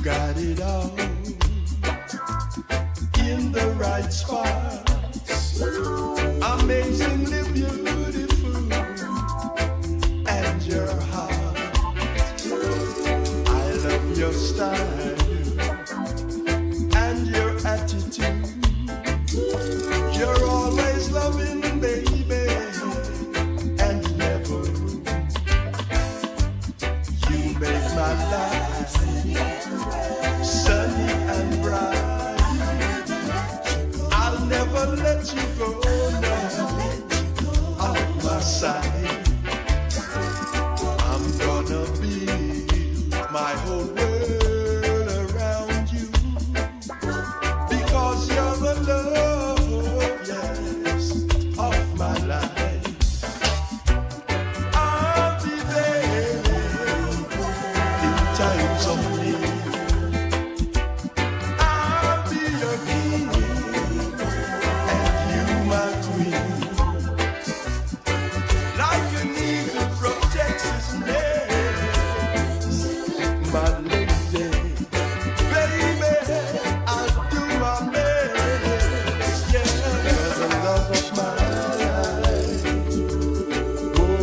got it all in the right spots. Amazingly beautiful, and your heart. I love your style and your attitude. You're always loving, baby, and never rude. You make my life sunny and bright. I'll never let you go now, out my side. I'm gonna build my whole world around you, because you're the love, yes, of my life. I'll be there in times of need. I'll be your king and you my queen. Like an eagle protects his nest, my lady, baby, I'll do my best. Yeah, you're the love of my life. Oh,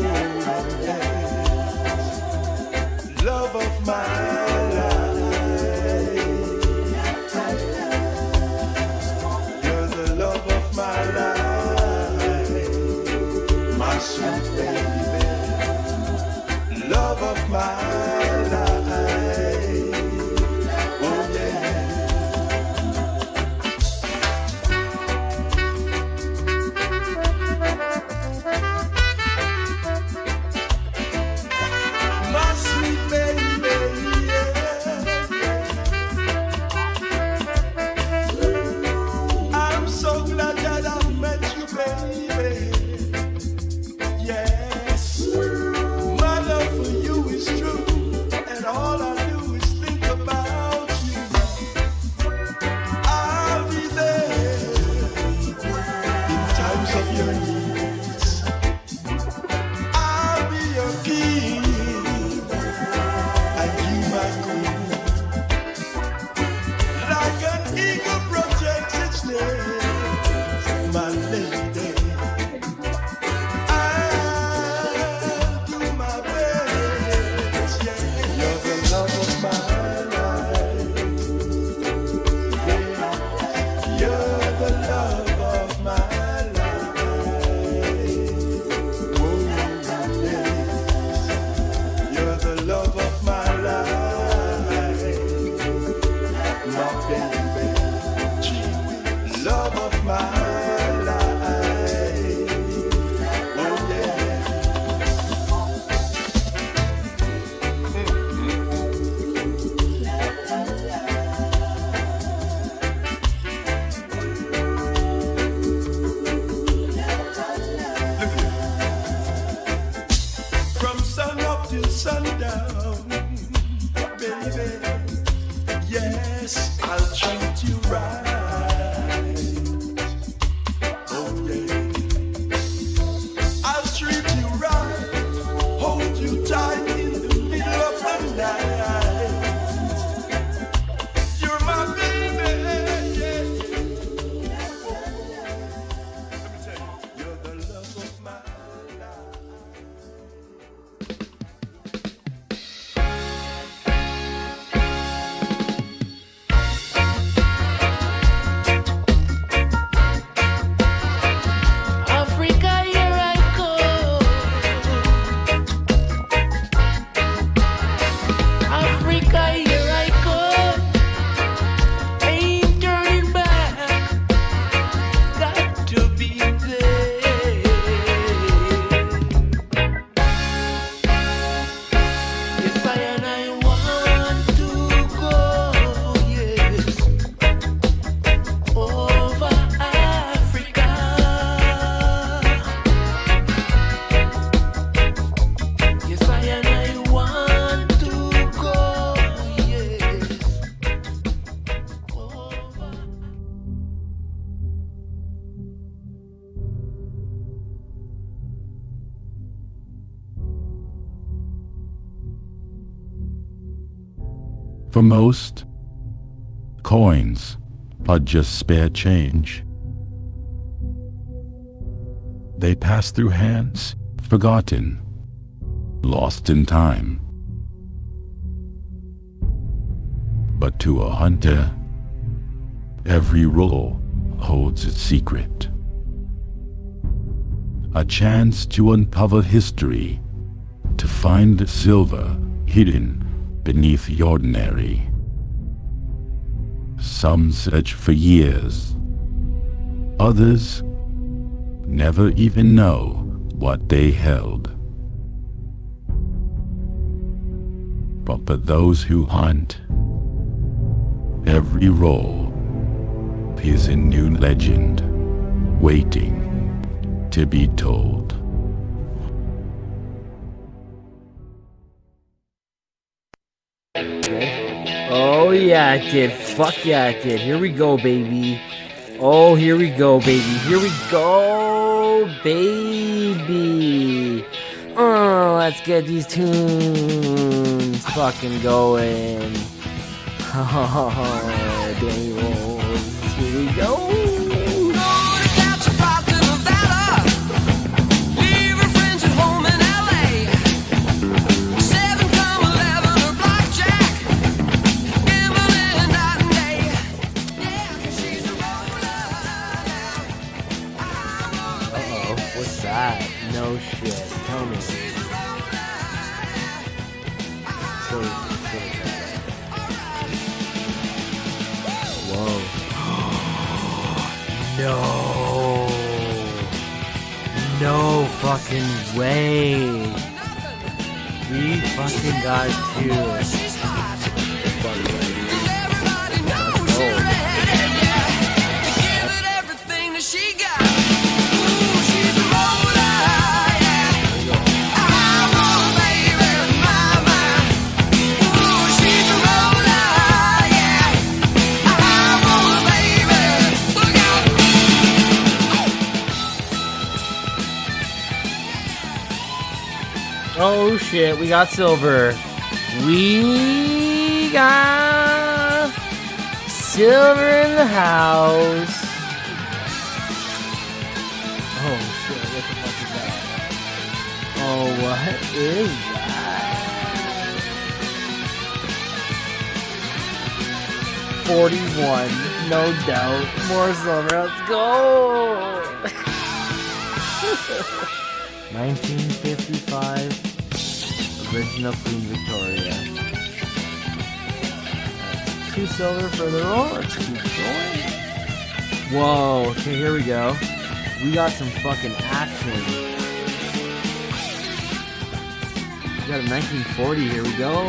yes, love of my life. You're the love of my life, my sweet baby, love of my life. Oh yeah. My sweet baby, yeah. I'm so glad that I met you, baby. Yes, my love for you is true, and all I do is think about you. I'll be there in times of your needs. I'll be your king and you my queen. Like an eagle protects its nest, my lady. I'll do my best, yeah. You're the love of my life. Yeah. You're the love of my life. Oh, yes. You're the love of my life, my baby, love of my life. Oh yeah. Look here. From sun up till sundown, baby, yes, I'll treat you right. Oh yeah, I'll treat you right, hold you tight in the middle of the night. You're my baby, yeah. Let me tell you, you're the love of my life. Africa, here I go. Africa, here I go. Ain't turning back. Got to be there. Yes, I and I want to go. Yes, over Africa. Yes, I and I want to go. Yes, over. For most, coins are just spare change. They pass through hands, forgotten, lost in time. But to a hunter, every roll holds its secret. A chance to uncover history, to find silver hidden beneath the ordinary. Some search for years. Others never even know what they held. But for those who hunt, every roll is a new legend waiting to be told. Oh yeah, it did. Fuck yeah, it did. Here we go, baby. Oh, here we go, baby. Here we go, baby. Oh, let's get these tunes fucking going. Oh, danrolls. Here we go. What's that? No shit. Tell me. Whoa. No. No fucking way. We fucking got two. Oh shit, we got silver. We got silver in the house. Oh shit, what the fuck is that? Oh, what is that? 41, no doubt. More silver, let's go! 1955. Original Queen Victoria. That's 2 silver for the roll. Let's keep going. Whoa. Okay, here we go. We got some fucking action. We got a 1940. Here we go.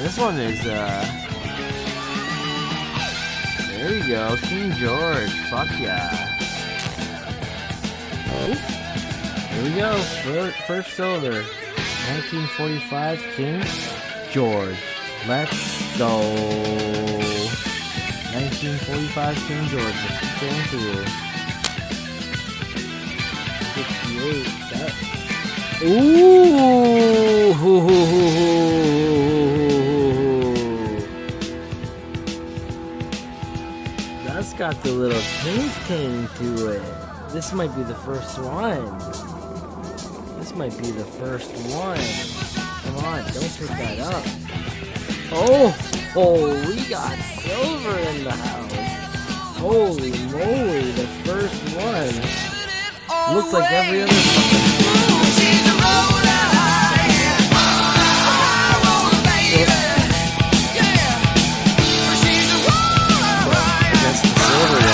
This one is, there we go. King George. Fuck yeah. Here we go. First silver. 1945 King George. Let's go. 1945 King George. Let's keep going through. 68. That's got the little ting to it. This might be the first one. This might be the first one. Come on, don't pick that up. Oh, we got silver in the house. Holy moly, the first one. Looks like every other That's the silver one.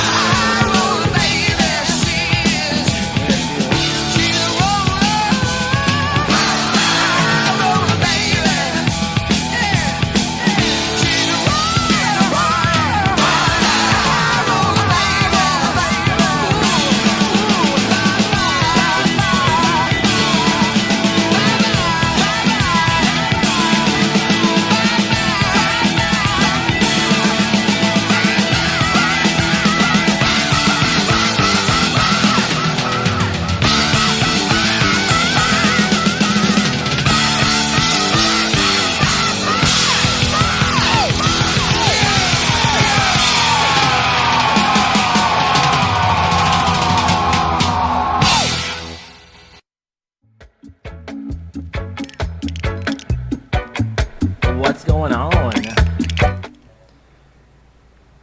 What's going on?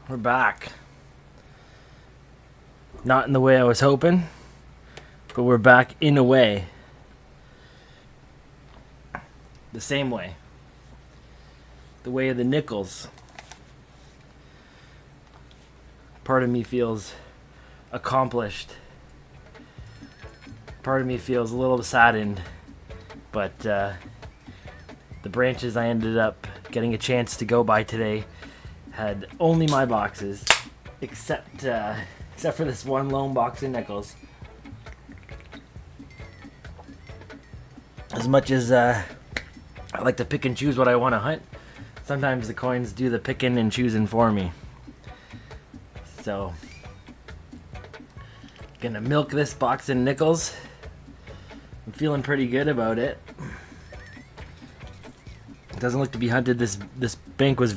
We're back. Not in the way I was hoping, but we're back in a way. The same way. The way of the nickels. Part of me feels accomplished. Part of me feels a little saddened, but the branches I ended up getting a chance to go by today had only my boxes, except for this one lone box of nickels. As much as I like to pick and choose what I want to hunt, sometimes the coins do the picking and choosing for me. So, gonna milk this box of nickels. I'm feeling pretty good about it. It doesn't look to be hunted. This bank was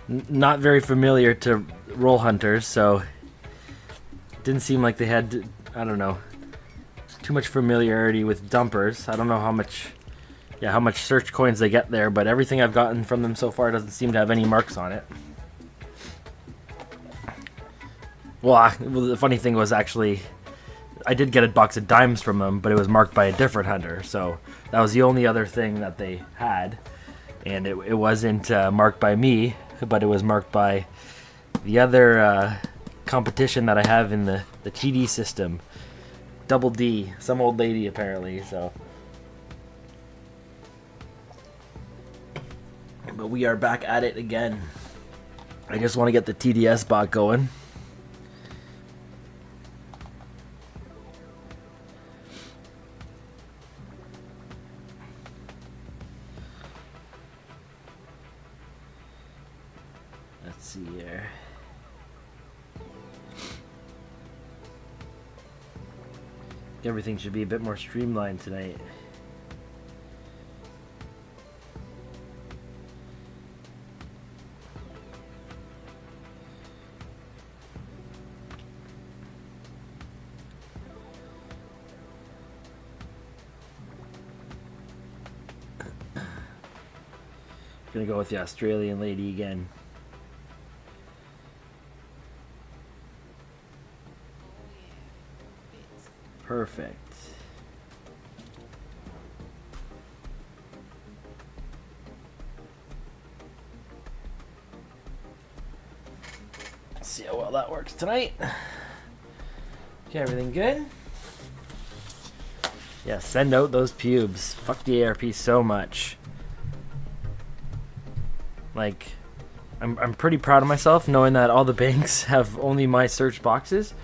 not very familiar to roll hunters, so it didn't seem like they had, I don't know, too much familiarity with dumpers. I don't know how much search coins they get there, but everything I've gotten from them so far doesn't seem to have any marks on it. Well, the funny thing was, actually, I did get a box of dimes from them, but it was marked by a different hunter, so that was the only other thing that they had. And it wasn't marked by me, but it was marked by the other competition that I have in the TD system. Double D, some old lady apparently, so. But we are back at it again. I just want to get the TDS bot going. Let's see here. Everything should be a bit more streamlined tonight. Gonna go with the Australian lady again. Perfect. Let's see how well that works tonight. Okay, everything good? Yeah, send out those pubes. Fuck the ARP so much. Like, I'm pretty proud of myself knowing that all the banks have only my search boxes,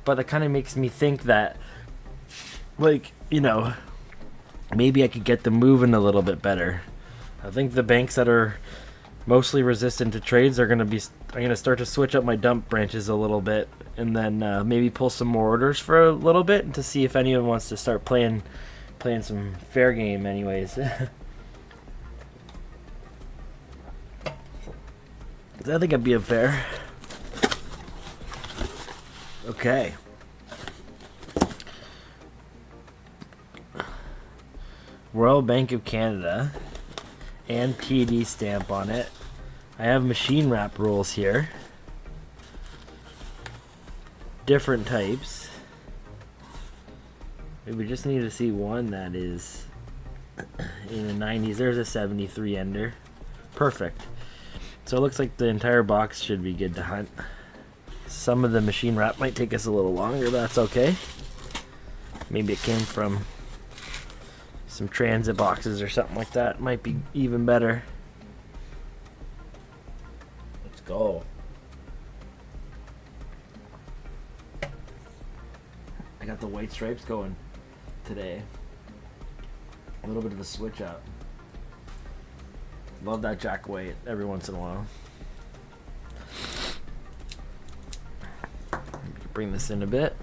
but that kind of makes me think that, like, you know, maybe I could get them moving a little bit better. I think the banks that are mostly resistant to trades are gonna start to switch up my dump branches a little bit, and then maybe pull some more orders for a little bit to see if anyone wants to start playing some fair game anyways. I think I'd be unfair. Okay. Royal Bank of Canada and TD stamp on it. I have machine wrap rolls here. Different types. We just need to see one that is in the 90s. There's a 73 ender. Perfect. So it looks like the entire box should be good to hunt. Some of the machine wrap might take us a little longer, but that's okay. Maybe it came from some transit boxes or something like that. Might be even better. Let's go. I got the white stripes going today. A little bit of a switch up. Love that jack weight every once in a while. Bring this in a bit.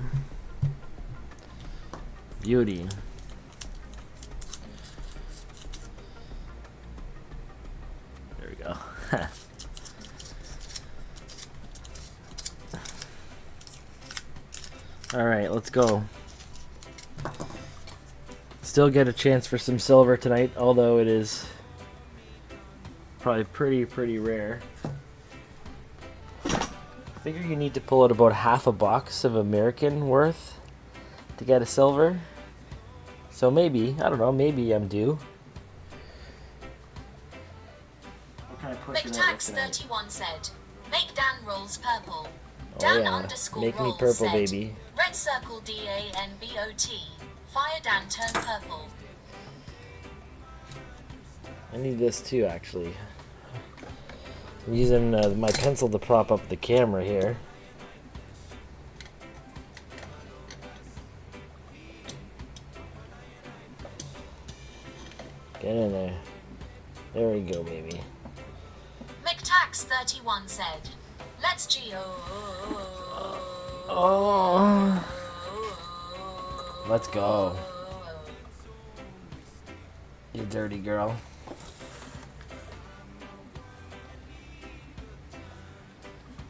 Beauty. There we go. Alright, let's go. Still get a chance for some silver tonight, although it is Probably pretty rare. I figure you need to pull out about half a box of American worth to get a silver. So maybe, I don't know, maybe I'm due. McTax31 said, make danrolls purple. Oh Dan yeah, underscore make me rolls purple, said, baby. red circle DANBOT. Fire Dan turn purple. I need this too, actually. I'm using my pencil to prop up the camera here. Get in there. There we go, baby. McTax31 said, let's go. Oh, let's go. You dirty girl.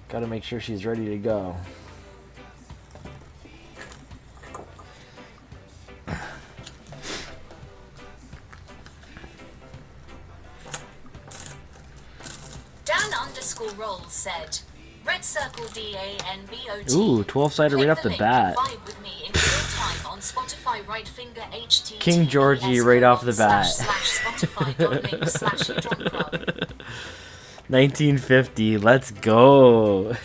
Gotta make sure she's ready to go. Dan underscore rolls said, red circle DANBOT. Ooh, 12-sided right off the bat. Vibe with me in real time on Spotify, right finger HTTPS King Georgie right off the bat. /Spotify.link/you 1950, let's go.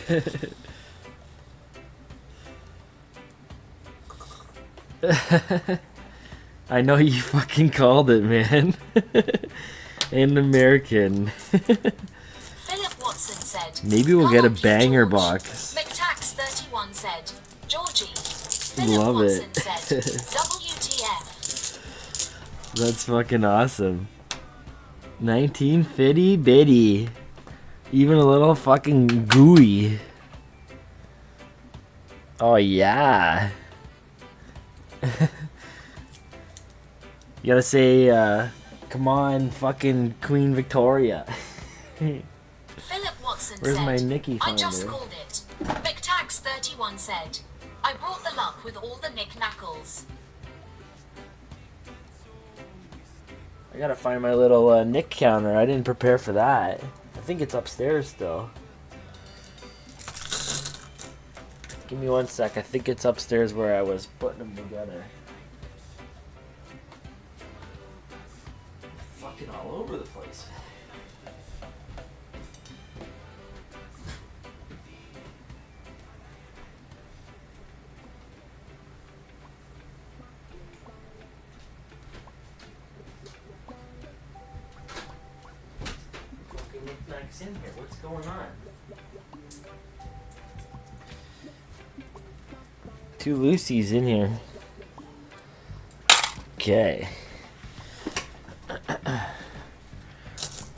I know you fucking called it, man. An American. Philip Watson said, maybe we'll get a "Come on, banger George." box. McTax31 said, Georgie. Philip Love Watson it. said, WTF. That's fucking awesome. 1950 bitty. Even a little fucking gooey. Oh yeah. You gotta say, come on, fucking Queen Victoria. Philip Watson Where's said, my Nikki I just finder? called it. McTax31 said, I brought the luck with all the knick-knackles. I gotta find my little Nick counter. I didn't prepare for that. I think it's upstairs still. Give me one sec. I think it's upstairs where I was putting them together. Fucking all over the place. Fucking knickknacks in here. What's going on? Two Lucy's in here. Okay.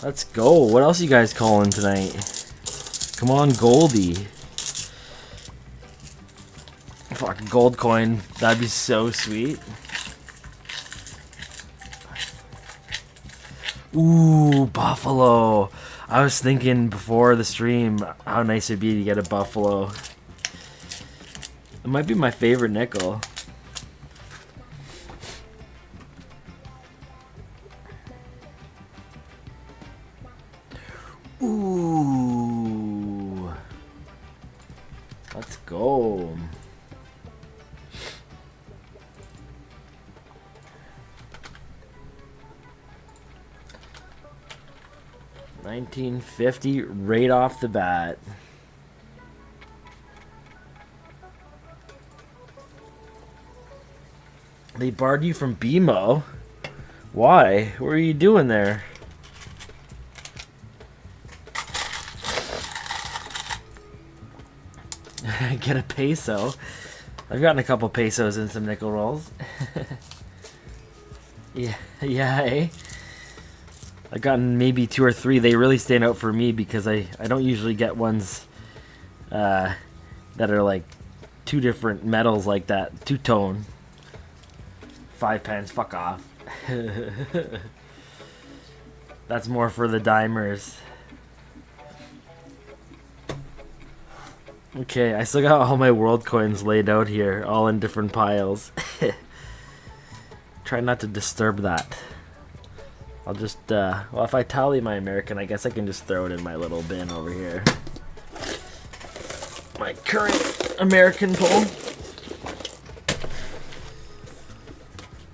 Let's go. What else you guys calling tonight? Come on, Goldie. Fucking gold coin. That'd be so sweet. Ooh, buffalo. I was thinking before the stream how nice it'd be to get a buffalo. It might be my favorite nickel. Ooh. Let's go. $19.50 right off the bat. They barred you from BMO? Why? What are you doing there? Get a peso. I've gotten a couple pesos and some nickel rolls. Yeah, eh? I've gotten maybe 2 or 3. They really stand out for me because I don't usually get ones that are like 2 different metals like that. 2-tone. 5 pence, fuck off. That's more for the dimers. Okay, I still got all my world coins laid out here, all in different piles. Try not to disturb that. I'll just, well, if I tally my American, I guess I can just throw it in my little bin over here. My current American pull.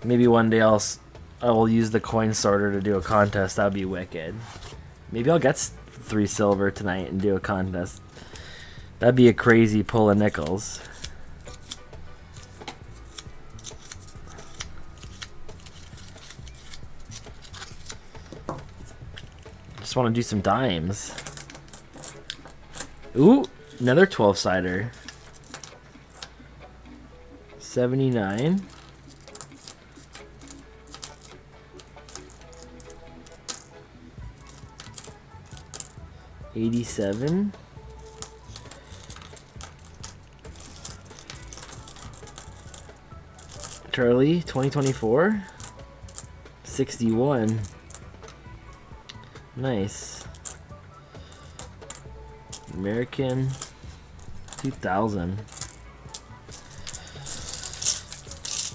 Maybe one day I will use the coin sorter to do a contest. That'd be wicked. Maybe I'll get 3 silver tonight and do a contest. That'd be a crazy pull of nickels. Just want to do some dimes. Ooh, another 12-sider. 79. $87. Charlie, 2024. 61. Nice. American, 2000. This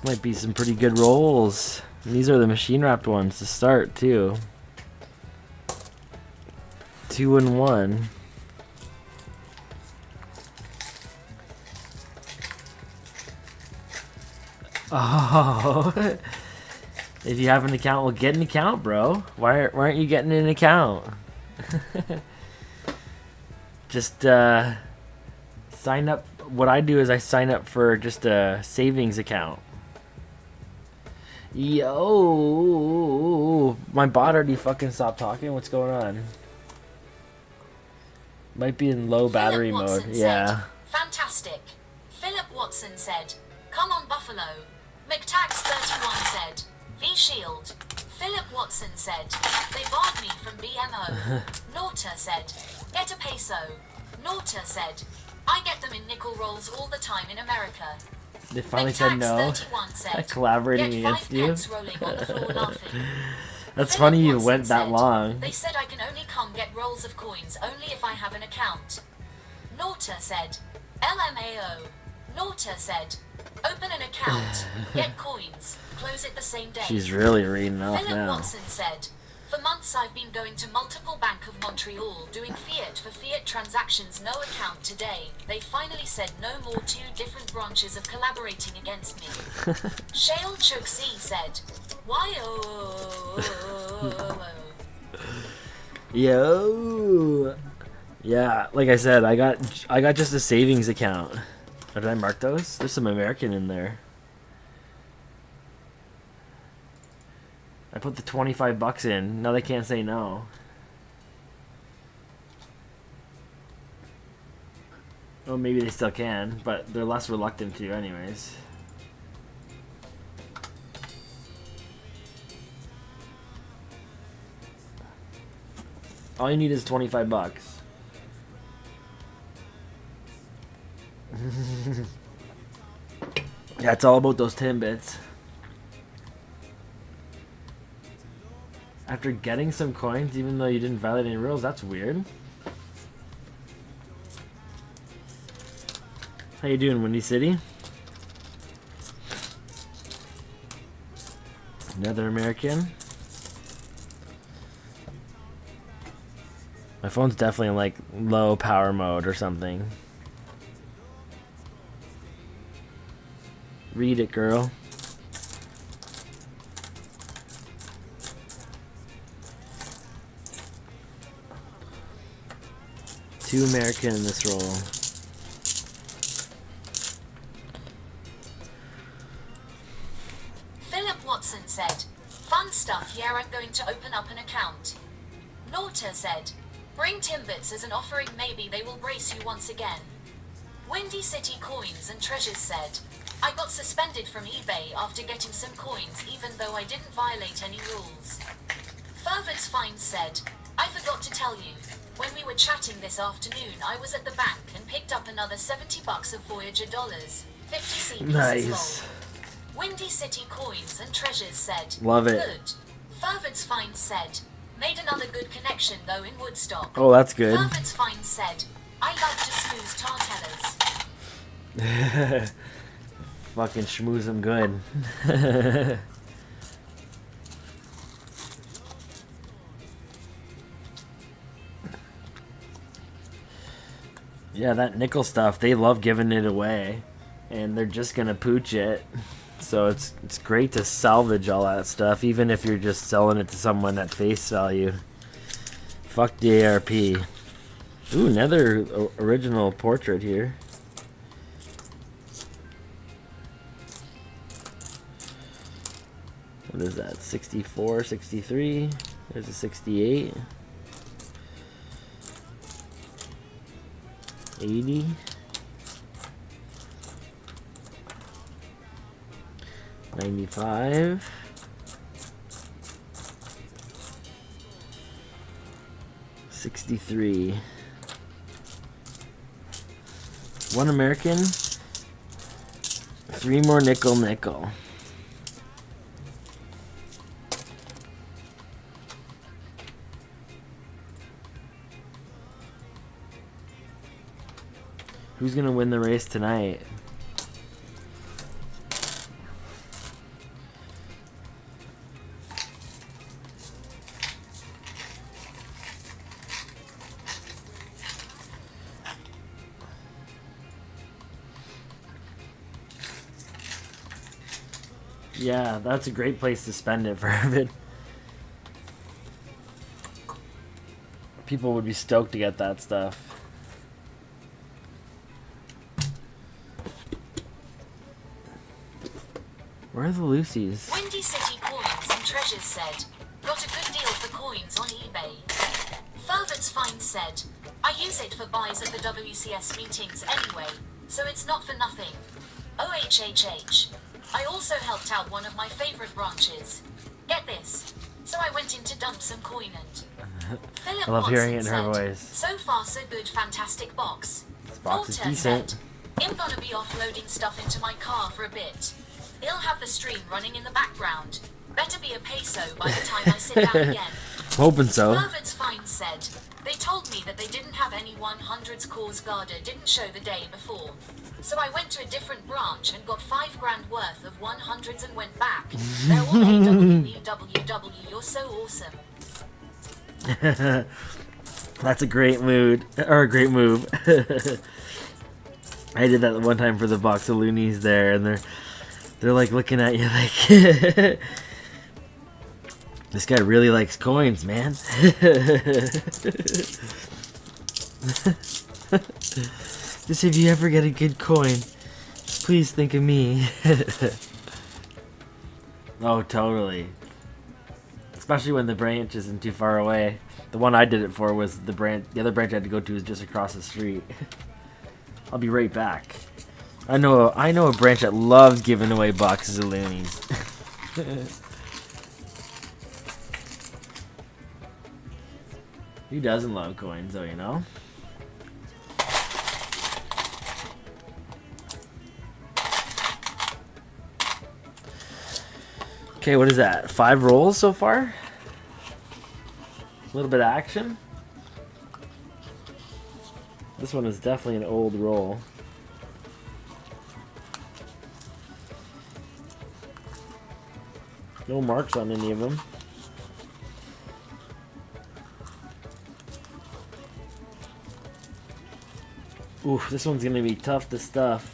might be some pretty good rolls. And these are the machine wrapped ones to start too. 2 and 1. Oh, if you have an account, well, get an account, bro. Why aren't you getting an account? Just sign up. What I do is I sign up for just a savings account. Yo, my bot already fucking stopped talking. What's going on? Might be in low battery mode. Yeah. Fantastic. Philip Watson said, "Come on, Buffalo." McTax31 said, "V Shield." Philip Watson said, "They barred me from BMO." Norta said, "Get a peso." Norta said, "I get them in nickel rolls all the time in America." They finally said no. Said, collaborating "Get against 5 you. pence rolling on the floor laughing." That's Philip funny you Watson went that said, long. "They said I can only come get rolls of coins only if I have an account." Norta said, "LMAO." Norta said, "Open an account, get coins, close it the same day." She's really reading off Philip now. Watson said, "For months I've been going to multiple Bank of Montreal doing fiat for fiat transactions, no account today. They finally said no more 2 different branches of collaborating against me." Shale Chook C said, "Why Yo. Yeah, like I said, I got just a savings account. Or did I mark those? There's some American in there. I put the 25 bucks in. Now they can't say no. Oh, maybe they still can, but they're less reluctant to anyways. All you need is 25 bucks. Yeah, it's all about those 10 bits. After getting some coins, even though you didn't violate any rules, that's weird. How you doing, Windy City? Another American. My phone's definitely in like low power mode or something. Read it, girl. Two American in this roll. Philip Watson said, "Fun stuff here, I'm going to open up an account." Norta said, "Bring Timbits as an offering, maybe they will brace you once again." Windy City Coins and Treasures said, "I got suspended from eBay after getting some coins even though I didn't violate any rules." Fervid's Fine said, "I forgot to tell you, when we were chatting this afternoon I was at the bank and picked up another 70 bucks of Voyager dollars, 50 C pieces Nice. long." Windy City Coins and Treasures said, Love it. "Good." Fervid's Fine said, "Made another good connection though in Woodstock." Oh, that's good. Fervid's Fine said, "I love to snooze tartellers." Fucking schmooze them good. Yeah, that nickel stuff, they love giving it away, and they're just gonna pooch it. So it's great to salvage all that stuff, even if you're just selling it to someone at face value. Fuck the ARP. Ooh, another original portrait here. What is that? 64, 63. There's a 68. 80. 95. 63. One American. 3 more nickel. Who's gonna win the race tonight? Yeah, that's a great place to spend it for Irvin. People would be stoked to get that stuff. Where are the Lucy's? Windy City Coins and Treasures said, got a good deal for coins on eBay. Fervet's Find said, I use it for buys at the WCS meetings anyway, so it's not for nothing. OHHH. I also helped out one of my favorite branches. Get this. So I went in to dump some coin and... Philip I love hearing it in Watson her said, voice. so far so good, fantastic box. This box is Walter decent. said, I'm gonna be offloading stuff into my car for a bit. He'll have the stream running in the background. Better be a peso by the time I sit down again. Hoping so. Fervet's Find said, they told me that they didn't have any 100s cause Garda didn't show the day before. So I went to a different branch and got $5,000 worth of 100s and went back. They're all AWWW, you're so awesome. That's a great mood, or a great move. I did that one time for the box of loonies there, and they're like looking at you like, this guy really likes coins, man. Just if you ever get a good coin, please think of me. Oh, totally. Especially when the branch isn't too far away. The one I did it for was the branch. The other branch I had to go to is just across the street. I'll be right back. I know a branch that loves giving away boxes of loonies. Who doesn't love coins, though, you know? Okay, what is that? 5 rolls so far? A little bit of action. This one is definitely an old roll. No marks on any of them. Ooh, this one's gonna be tough to stuff.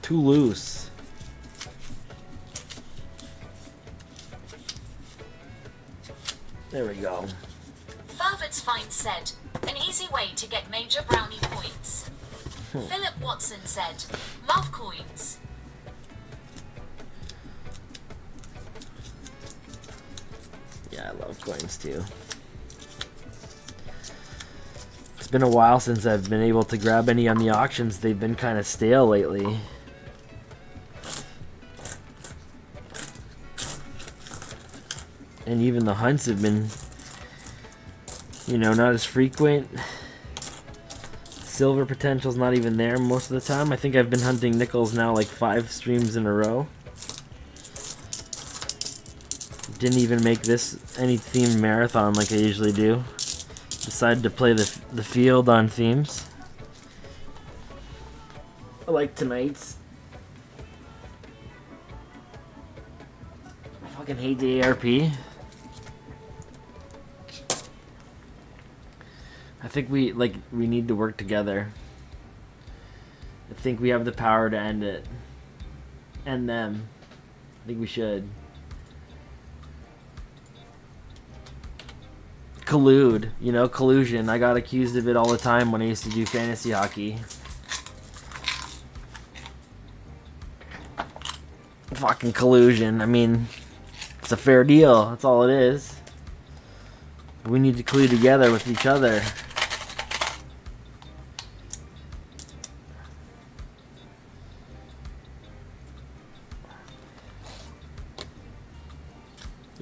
Too loose. There we go. Fervet's Find said, an easy way to get major brownie points. Philip Watson said, love coins. Yeah, I love coins too. It's been a while since I've been able to grab any on the auctions. They've been kind of stale lately. And even the hunts have been, you know, not as frequent. Silver potential's not even there most of the time. I think I've been hunting nickels now like 5 streams in a row. Didn't even make this any themed marathon like I usually do. Decided to play the field on themes. I like tonight's. Fucking hate the ARP. I think we need to work together. I think we have the power to end it. End them. I think we should. Collude, you know, collusion. I got accused of it all the time when I used to do fantasy hockey. Fucking collusion. I mean, it's a fair deal. That's all it is. We need to collude together with each other.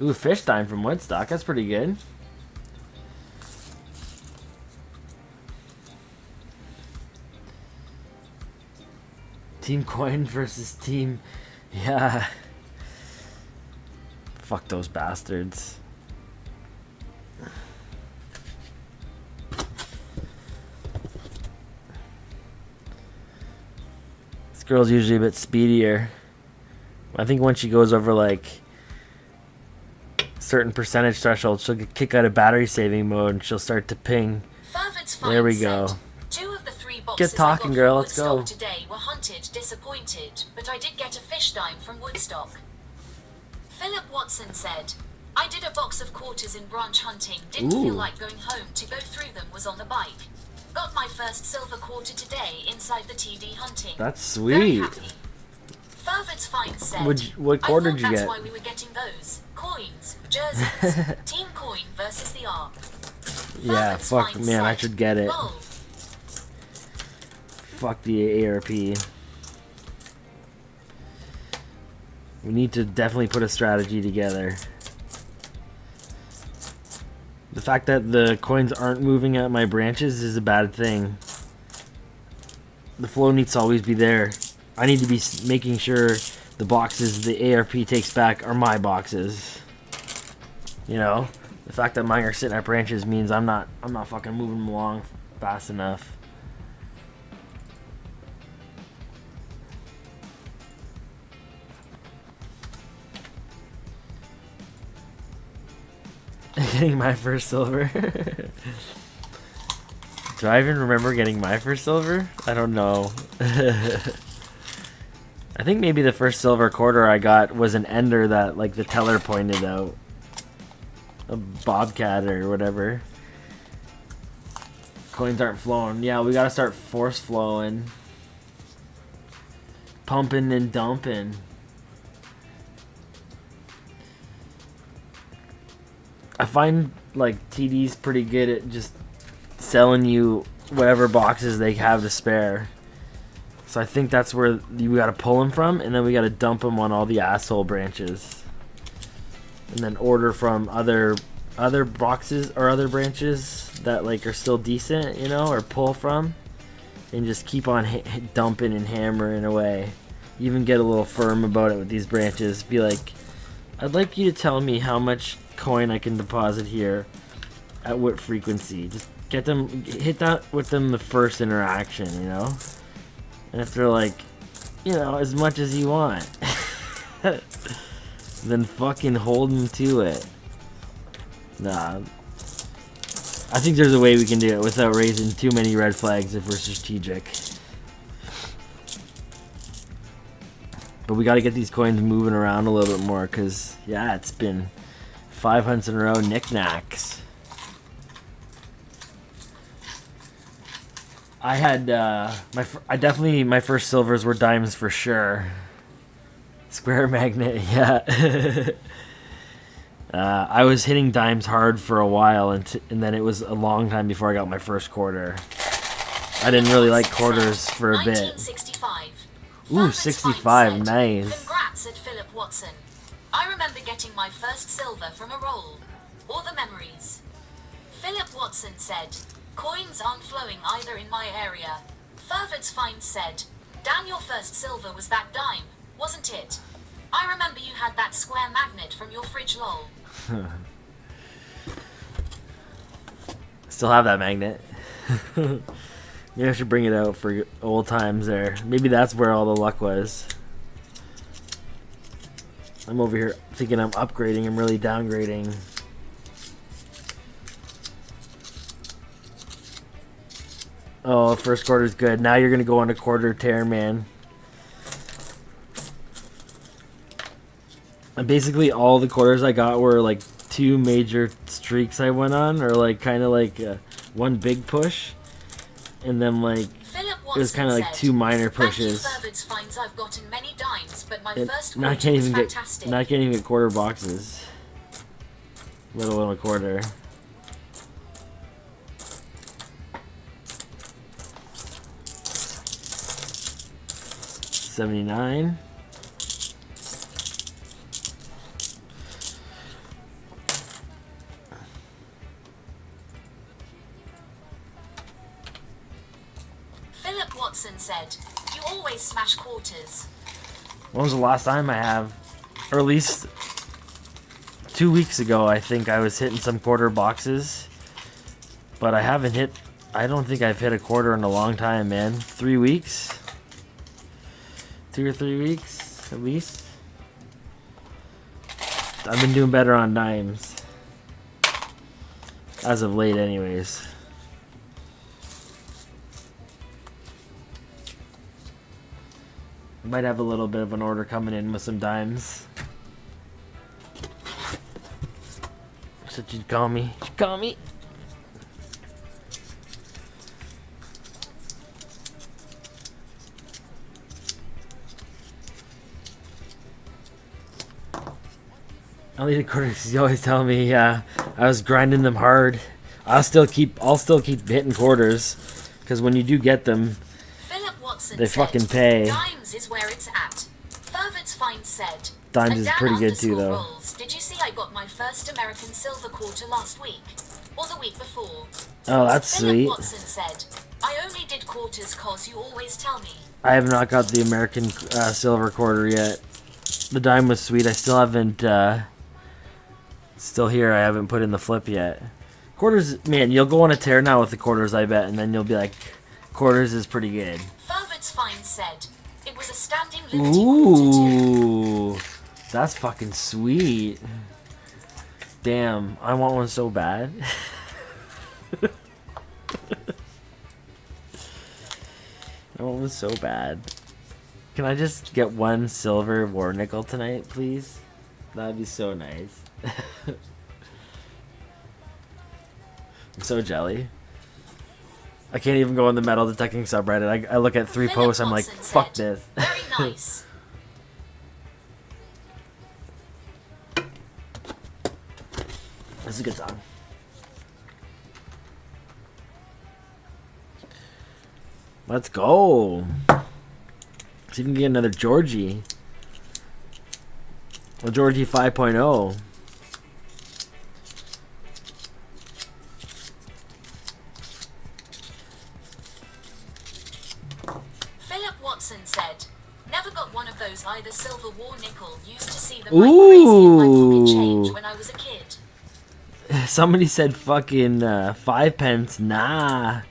Ooh, fish time from Woodstock. That's pretty good. Team Coin versus Team... Yeah. Fuck those bastards. This girl's usually a bit speedier. I think once she goes over like certain percentage threshold, she'll get kicked out of battery saving mode and she'll start to ping. There we go. Get talking, girl. Let's go. Today were hunted, disappointed, but I did get a fish dime from Woodstock. Philip Watson said, I did a box of quarters in branch hunting, didn't feel like going home to go through them, was on the bike. Got my first silver quarter today inside the TD hunting. That's sweet. Fervard's Fine said, what quarter did you get? That's why we were getting those. Coins, jerseys, Team Coin versus the ARP. Yeah, fuck, man, I should get it. Roll. Fuck the ARP. We need to definitely put a strategy together. The fact that the coins aren't moving at my branches is a bad thing. The flow needs to always be there. I need to be making sure the boxes the ARP takes back are my boxes. You know? The fact that mine are sitting at branches means I'm not fucking moving them along fast enough. Getting my first silver. Do I even remember getting my first silver? I don't know. I think maybe the first silver quarter I got was an ender that like the teller pointed out. A bobcat or whatever. Coins aren't flowing. Yeah, we gotta start force flowing. Pumping and dumping. I find like TD's pretty good at just selling you whatever boxes they have to spare. So I think that's where we gotta pull them from, and then we gotta dump them on all the asshole branches, and then order from other boxes or other branches that like are still decent, you know, or pull from, and just keep on dumping and hammering away. Even get a little firm about it with these branches. Be like, I'd like you to tell me how much coin I can deposit here at what frequency. Just get them, hit that with them the first interaction, you know. And if they're like, you know, as much as you want, then fucking hold them to it. Nah, I think there's a way we can do it without raising too many red flags if we're strategic. But we got to get these coins moving around a little bit more, because yeah, it's been 5 hunts in a row, knickknacks. I had my first silvers were dimes for sure. Square magnet, yeah. I was hitting dimes hard for a while, and then it was a long time before I got my first quarter. I didn't really like quarters for a bit. 1965. Ooh, 65, nice. Congrats at Philip Watson. I remember getting my first silver from a roll. All the memories. Philip Watson said, coins aren't flowing either in my area. Fervard's Fine said, Dan, your first silver was that dime, wasn't it? I remember you had that square magnet from your fridge, lol. Still have that magnet. Maybe I should bring it out for old times there. Maybe that's where all the luck was. I'm over here thinking I'm upgrading. I'm really downgrading. Oh, first quarter's good. Now you're gonna go on a quarter tear, man. And basically all the quarters I got were like 2 major streaks I went on, or like kind of like one big push, and then like it was kind of like 2 minor pushes. I've gotten many dimes, but my And first now I quarter can't was even fantastic. now I can't even get quarter boxes, let alone a quarter. $79. Philip Watson said, "You always smash quarters." When was the last time I have? Or at least 2 weeks ago, I think I was hitting some quarter boxes. But I haven't hit... I don't think I've hit a quarter in a long time, man. 3 weeks? 2 or 3 weeks, at least. I've been doing better on dimes. As of late, anyways. Might have a little bit of an order coming in with some dimes. That's what you'd call me. You'd call me. I'll need a quarter because you always tell me I was grinding them hard. I'll still keep hitting quarters because when you do get them, they fucking pay. Dimes is where it's at. Fervent's Fine said. Dimes is pretty good too, though. Rolls, did you see I got my first American silver quarter last week? Or the week before? Oh, that's Philip sweet. Watson said, "I only did quarters cause you always tell me." I have not got the American silver quarter yet. The dime was sweet. I still haven't... still here. I haven't put in the flip yet. Quarters, man, you'll go on a tear now with the quarters, I bet, and then you'll be like, quarters is pretty good. Fervent's Fine said, "It was a standing Liberty quarter too." Ooh, that's fucking sweet. Damn, I want one so bad. I want one so bad. Can I just get one silver war nickel tonight, please? That'd be so nice. I'm so jelly. I can't even go on the metal detecting subreddit. I look at 3 Philip posts, I'm like, Watson fuck said, this. "Very nice." This is a good song. Let's go. See if we can get another Georgie. A Georgie 5.0. Philip Watson said, "Never got one of those either silver war nickel. Used to see them like crazy in my pocket change when I was a kid." Somebody said fucking 5 pence. Nah.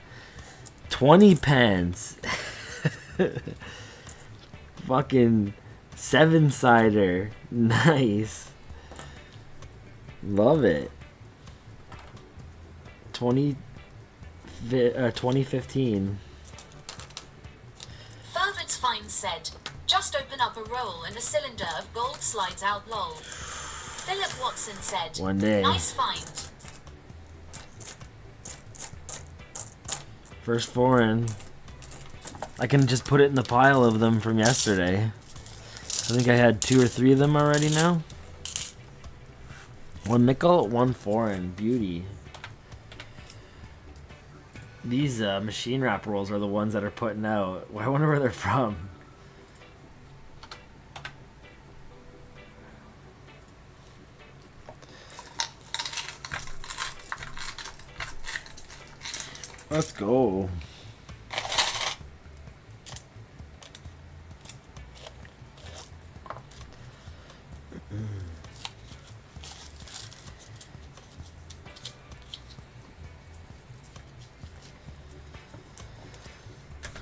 20 pence. Fucking 7-sider. Nice. Love it. 2015. Fervent's Fine said, "Just open up a roll and a cylinder of gold slides out lol." Philip Watson said, One day. "Nice find." First foreign. I can just put it in the pile of them from yesterday. I think I had 2 or 3 of them already now. 1 nickel, 1 foreign. Beauty. These machine wrap rolls are the ones that are putting out. I wonder where they're from. Let's go.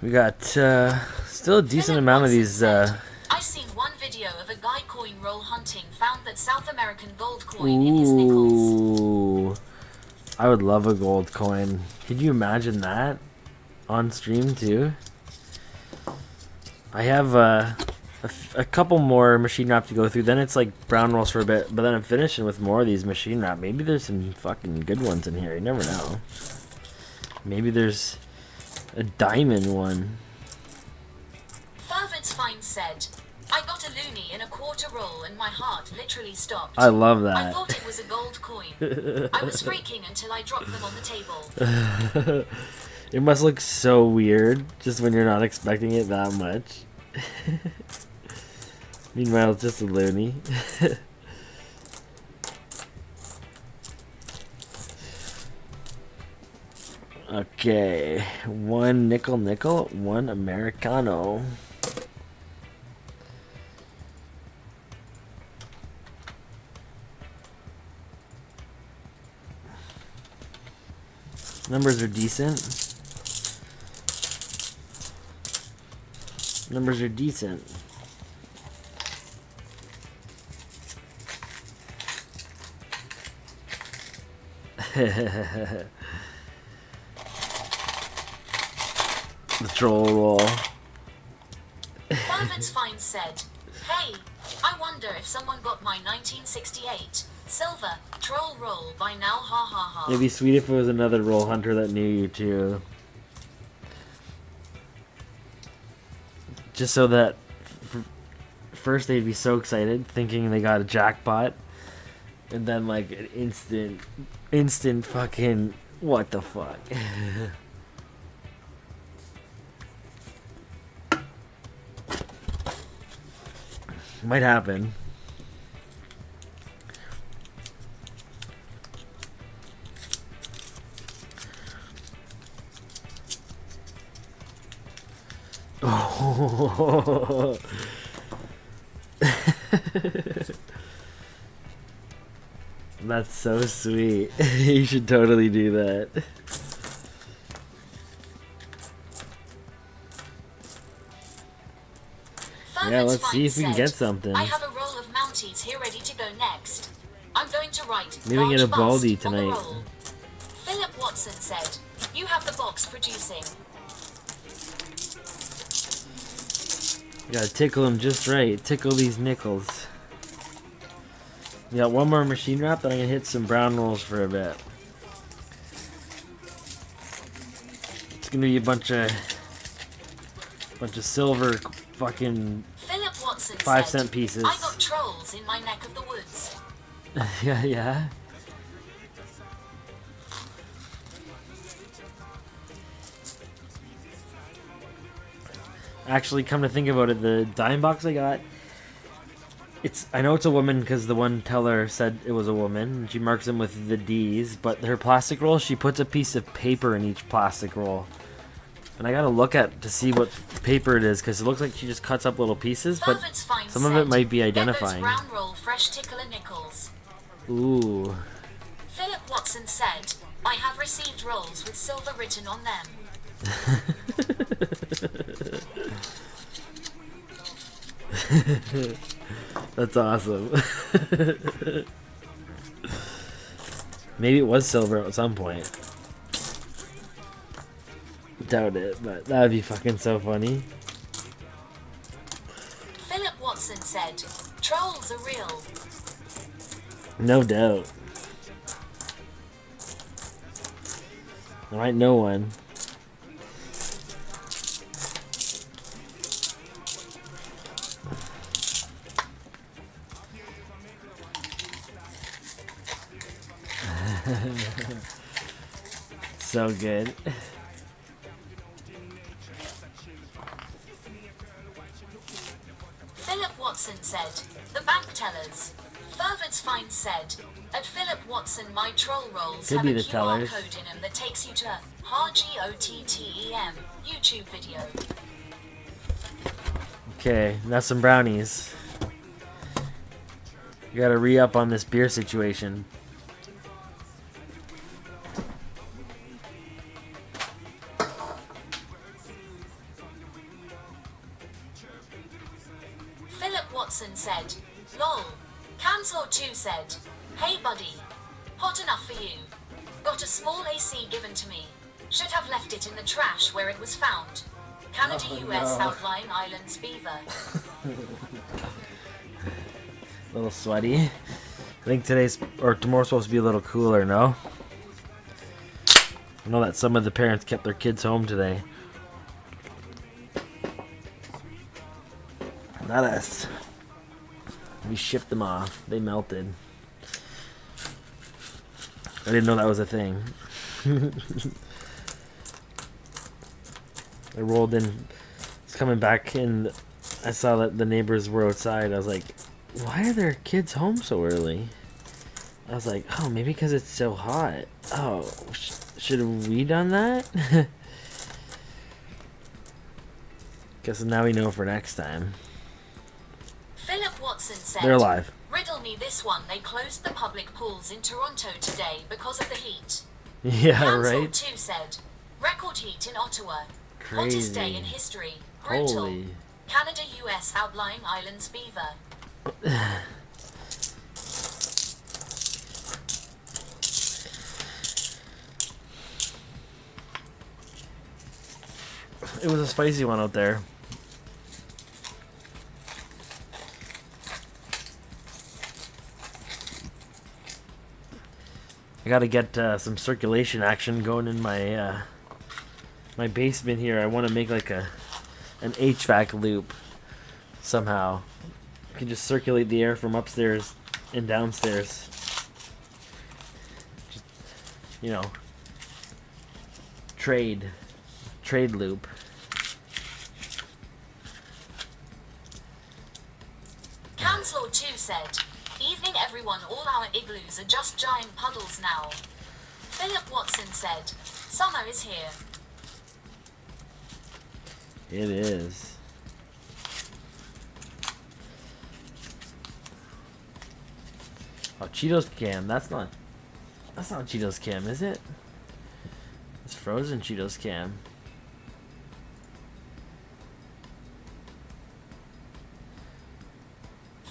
We got still a decent Philip amount of Watson these. said, "I seen one video of a guy coin coinrollhunting found that South American gold coin in his nickels. Ooh. I would love a gold coin. Could you imagine that? On stream too? I have a couple more machine wrap to go through. Then it's like brown rolls for a bit. But then I'm finishing with more of these machine wrap. Maybe there's some fucking good ones in here. You never know. Maybe there's a diamond one. Fervent's Fine said, I got a loonie in a quarter roll and my heart literally stopped. I love that. I thought it was a gold coin. I was freaking until I dropped them on the table. It must look so weird just when you're not expecting it that much. Meanwhile, it's just a loony. Okay, one nickel, one Americano. Numbers are decent. Numbers are decent. The troll roll. Fervent's Fine said, hey, I wonder if someone got my 1968 silver troll roll by now, ha ha ha. It'd be sweet if it was another roll hunter that knew you too. Just so that first they'd be so excited thinking they got a jackpot, and then like an instant fucking what the fuck. Might happen. Oh. That's so sweet. You should totally do that. Yeah, let's see if we can get something. I have a roll of Mounties here ready to go next. I'm going to write Maybe get a baldy tonight. Philip Watson said, you have the box producing. You gotta tickle them just right. Tickle these nickels. We got one more machine wrap, then I'm gonna hit some brown rolls for a bit. It's gonna be a bunch of silver fucking Philip Watson 5-cent pieces. I got trolls in my neck of the woods. Yeah. Actually, come to think about it, the dime box I got, I know it's a woman because the one teller said it was a woman, and she marks them with the D's, but her plastic roll, she puts a piece of paper in each plastic roll. And I gotta look at to see what paper it is, because it looks like she just cuts up little pieces, but some of it might be identifying. Brown roll, fresh tickler nickels. Ooh. Philip Watson said, I have received rolls with silver written on them. That's awesome. Maybe it was silver at some point. Doubt it, but that would be fucking so funny. Philip Watson said, trolls are real. No doubt. Alright, no one. So good. Philip Watson said, the bank tellers. Fervent's Fine said, at Philip Watson my troll rolls Could have be a the QR tellers. code in them that takes you to a HARGOTTEM YouTube video. Okay, now some brownies. You gotta re-up on this beer situation. Philip Watson said, Lol. Canslor2 said, "Hey buddy. Hot enough for you. Got a small AC given to me. Should have left it in the trash where it was found. Canada, US, outlying islands, Beaver." A little sweaty. I think today's or tomorrow's supposed to be a little cooler, no? I know that some of the parents kept their kids home today. Not us. We shipped them off. They melted. I didn't know that was a thing. I rolled in. It's coming back and I saw that the neighbors were outside. I was like, why are their kids home so early? I was like, oh, maybe because it's so hot. Oh, should have we done that? Guess now we know for next time. Philip Watson said, They're alive. "Riddle me this one. They closed the public pools in Toronto today because of the heat." Yeah, right? 2 said, "Record heat in Ottawa. Crazy. Hottest day in history. Brutal. Holy. Canada, US, outlying islands, Beaver." It was a spicy one out there. I gotta get some circulation action going in my my basement here. I want to make like an HVAC loop somehow. I can just circulate the air from upstairs and downstairs. Just, you know, trade loop. Canslor2 said, "Evening everyone, all our igloos are just giant puddles now." Philip Watson said, "Summer is here." It is. Oh, Cheetos Cam. That's not Cheetos Cam, is it? It's frozen Cheetos Cam.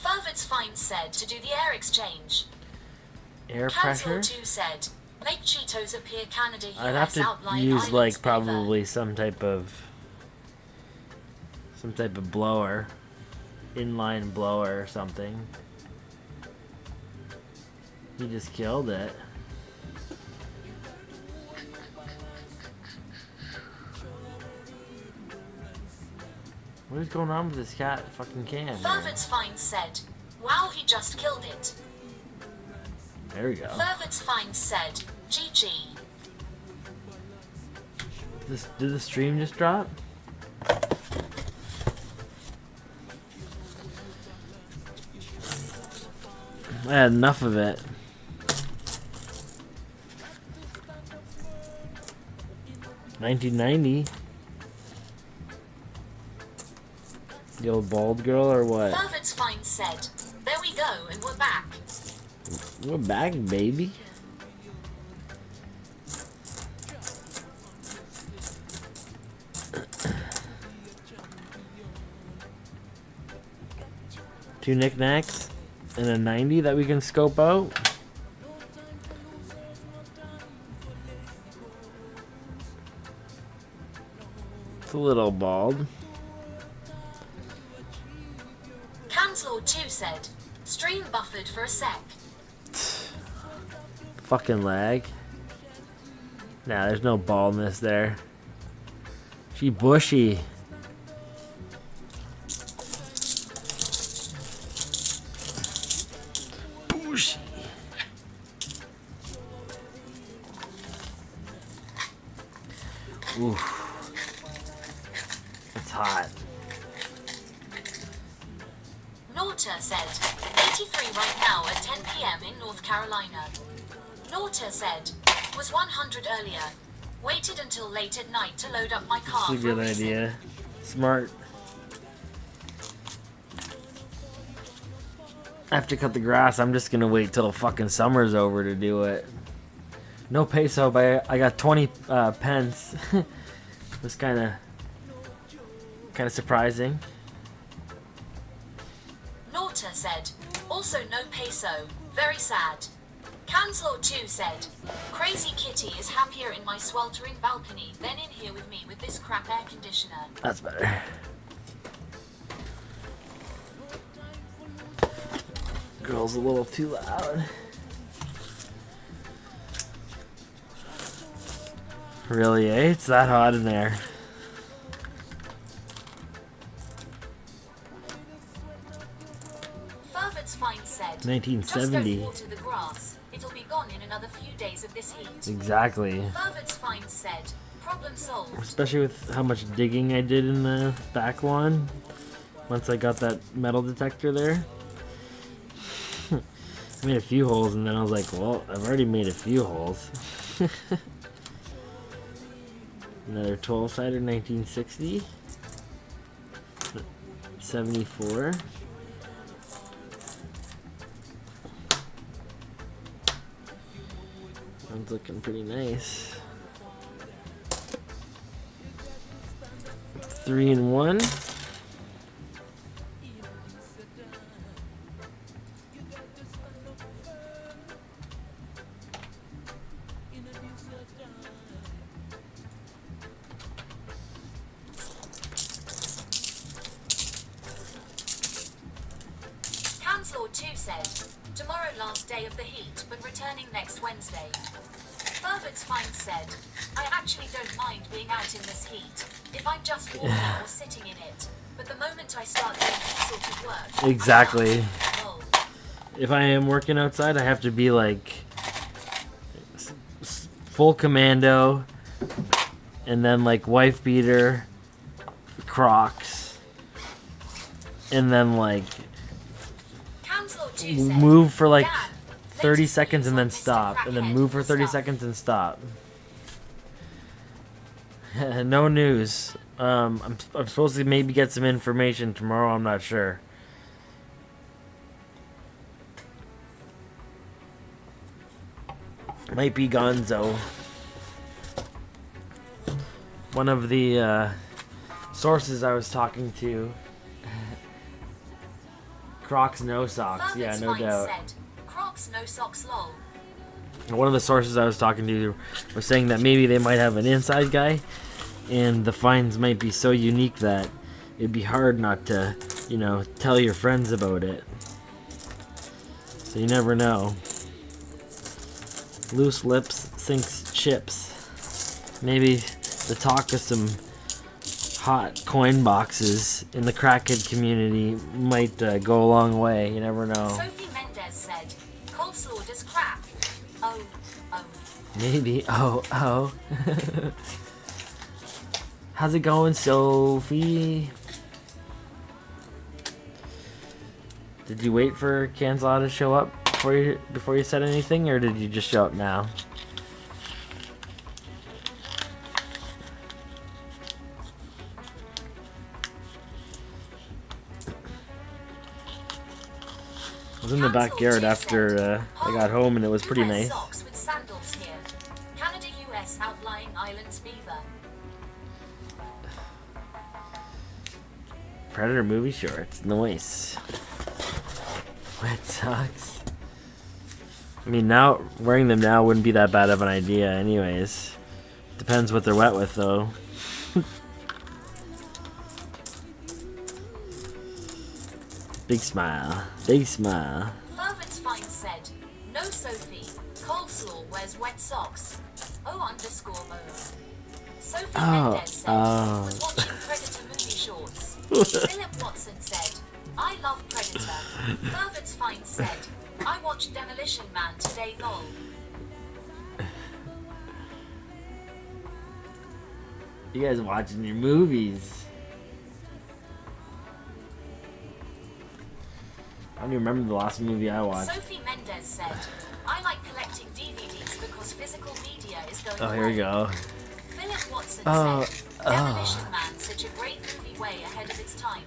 Fervit's Fine said to do the air exchange. Air pressure? Canslor2 said, "Make Cheetos appear Canada, US, I'd have to outlying use islands, like Beaver." probably some type of blower, inline blower or something. He just killed it. What is going on with this cat fucking can? here? Fervit's Fine said, "Wow, he just killed it." There we go. Fervit's Fine said, "GG." Did the stream just drop? I had enough of it. $19.90. The old bald girl or what? Fervit's Fine said, "There we go, and we're back." We're back, baby. Two knickknacks and a 90 that we can scope out. It's a little bald. Canslor2 said, "Stream buffered for a sec." Fucking lag. Nah, there's no baldness there. She bushy. Bushy. Oof. It's hot. Norta said, 83 right now at 10 p.m. in North Carolina. Norta said, "Was 100 earlier. Waited until late at night to load up my car That's a for a good reason." idea. Smart. I have to cut the grass. I'm just gonna wait till fucking summer's over to do it. No peso, but I got 20 pence. It was kind of surprising. Norta said, Also no peso. Very sad. Canslaw 2 said, Crazy Kitty is happier in my sweltering balcony than in here with me with this crap air conditioner. That's better. Girl's a little too loud. Really, eh? It's that hot in there. Fervet's Fine said, 1970. Just don't water the grass. It'll be gone in another few days of this heat. Exactly. Fervet's Fine said, problem solved. Especially with how much digging I did in the back lawn. Once I got that metal detector there. I made a few holes and then I was like, well, I've already made a few holes. Another 12-sider, 1960. 74. Sounds looking pretty nice. 3-in-1. Canslaw 2 said, tomorrow last day of the heat, but returning next Wednesday. Fervet's Fine said, I actually don't mind being out in this heat, if I'm just walking or sitting in it, but the moment I start doing this sort of work... Exactly. Lol. If I am working outside, I have to be like full commando, and then like wife beater, Crocs, and then like Canslaw 2 said, move for like Dad, 30 latest seconds news and on then Mr. stop, and then Crackhead move for 30 stuff. seconds and stop. No news. I'm supposed to maybe get some information tomorrow. I'm not sure. Might be Gonzo. One of the sources I was talking to. Crocs, no socks. Yeah, Fervet's no Fine doubt. said, Crocs, no socks, lol. One of the sources I was talking to was saying that maybe they might have an inside guy, and the finds might be so unique that it'd be hard not to, you know, tell your friends about it. So you never know. Loose lips sinks ships. Maybe the talk of some hot coin boxes in the crackhead community might go a long way. You never know. Sophie Mendez said, coleslaw does crack. Oh. Maybe. Oh. How's it going, Sophie? Did you wait for Canslaw to show up before you said anything, or did you just show up now? I was in the backyard after I got home, and it was pretty nice. Socks with sandals here. Canada, US, outlying islands, Beaver. Predator movie shorts, nice. Wet socks. I mean, now wearing them now wouldn't be that bad of an idea, anyways. Depends what they're wet with, though. Big smile. Big smile. Fervet's Fine said, no Sophie, coleslaw wears wet socks. O_mo. Sophie Mendez said, was watching Predator movie shorts. Philip Watson said, I love Predator. Fervet's Fine said, I watched Demolition Man today, lol. You guys watching your movies. I don't even remember the last movie I watched. Sophie Mendez said, I like collecting DVDs because physical media is going Oh, here we go. Philip Watson Oh, said, Demolition Man, such a great movie way ahead of its time.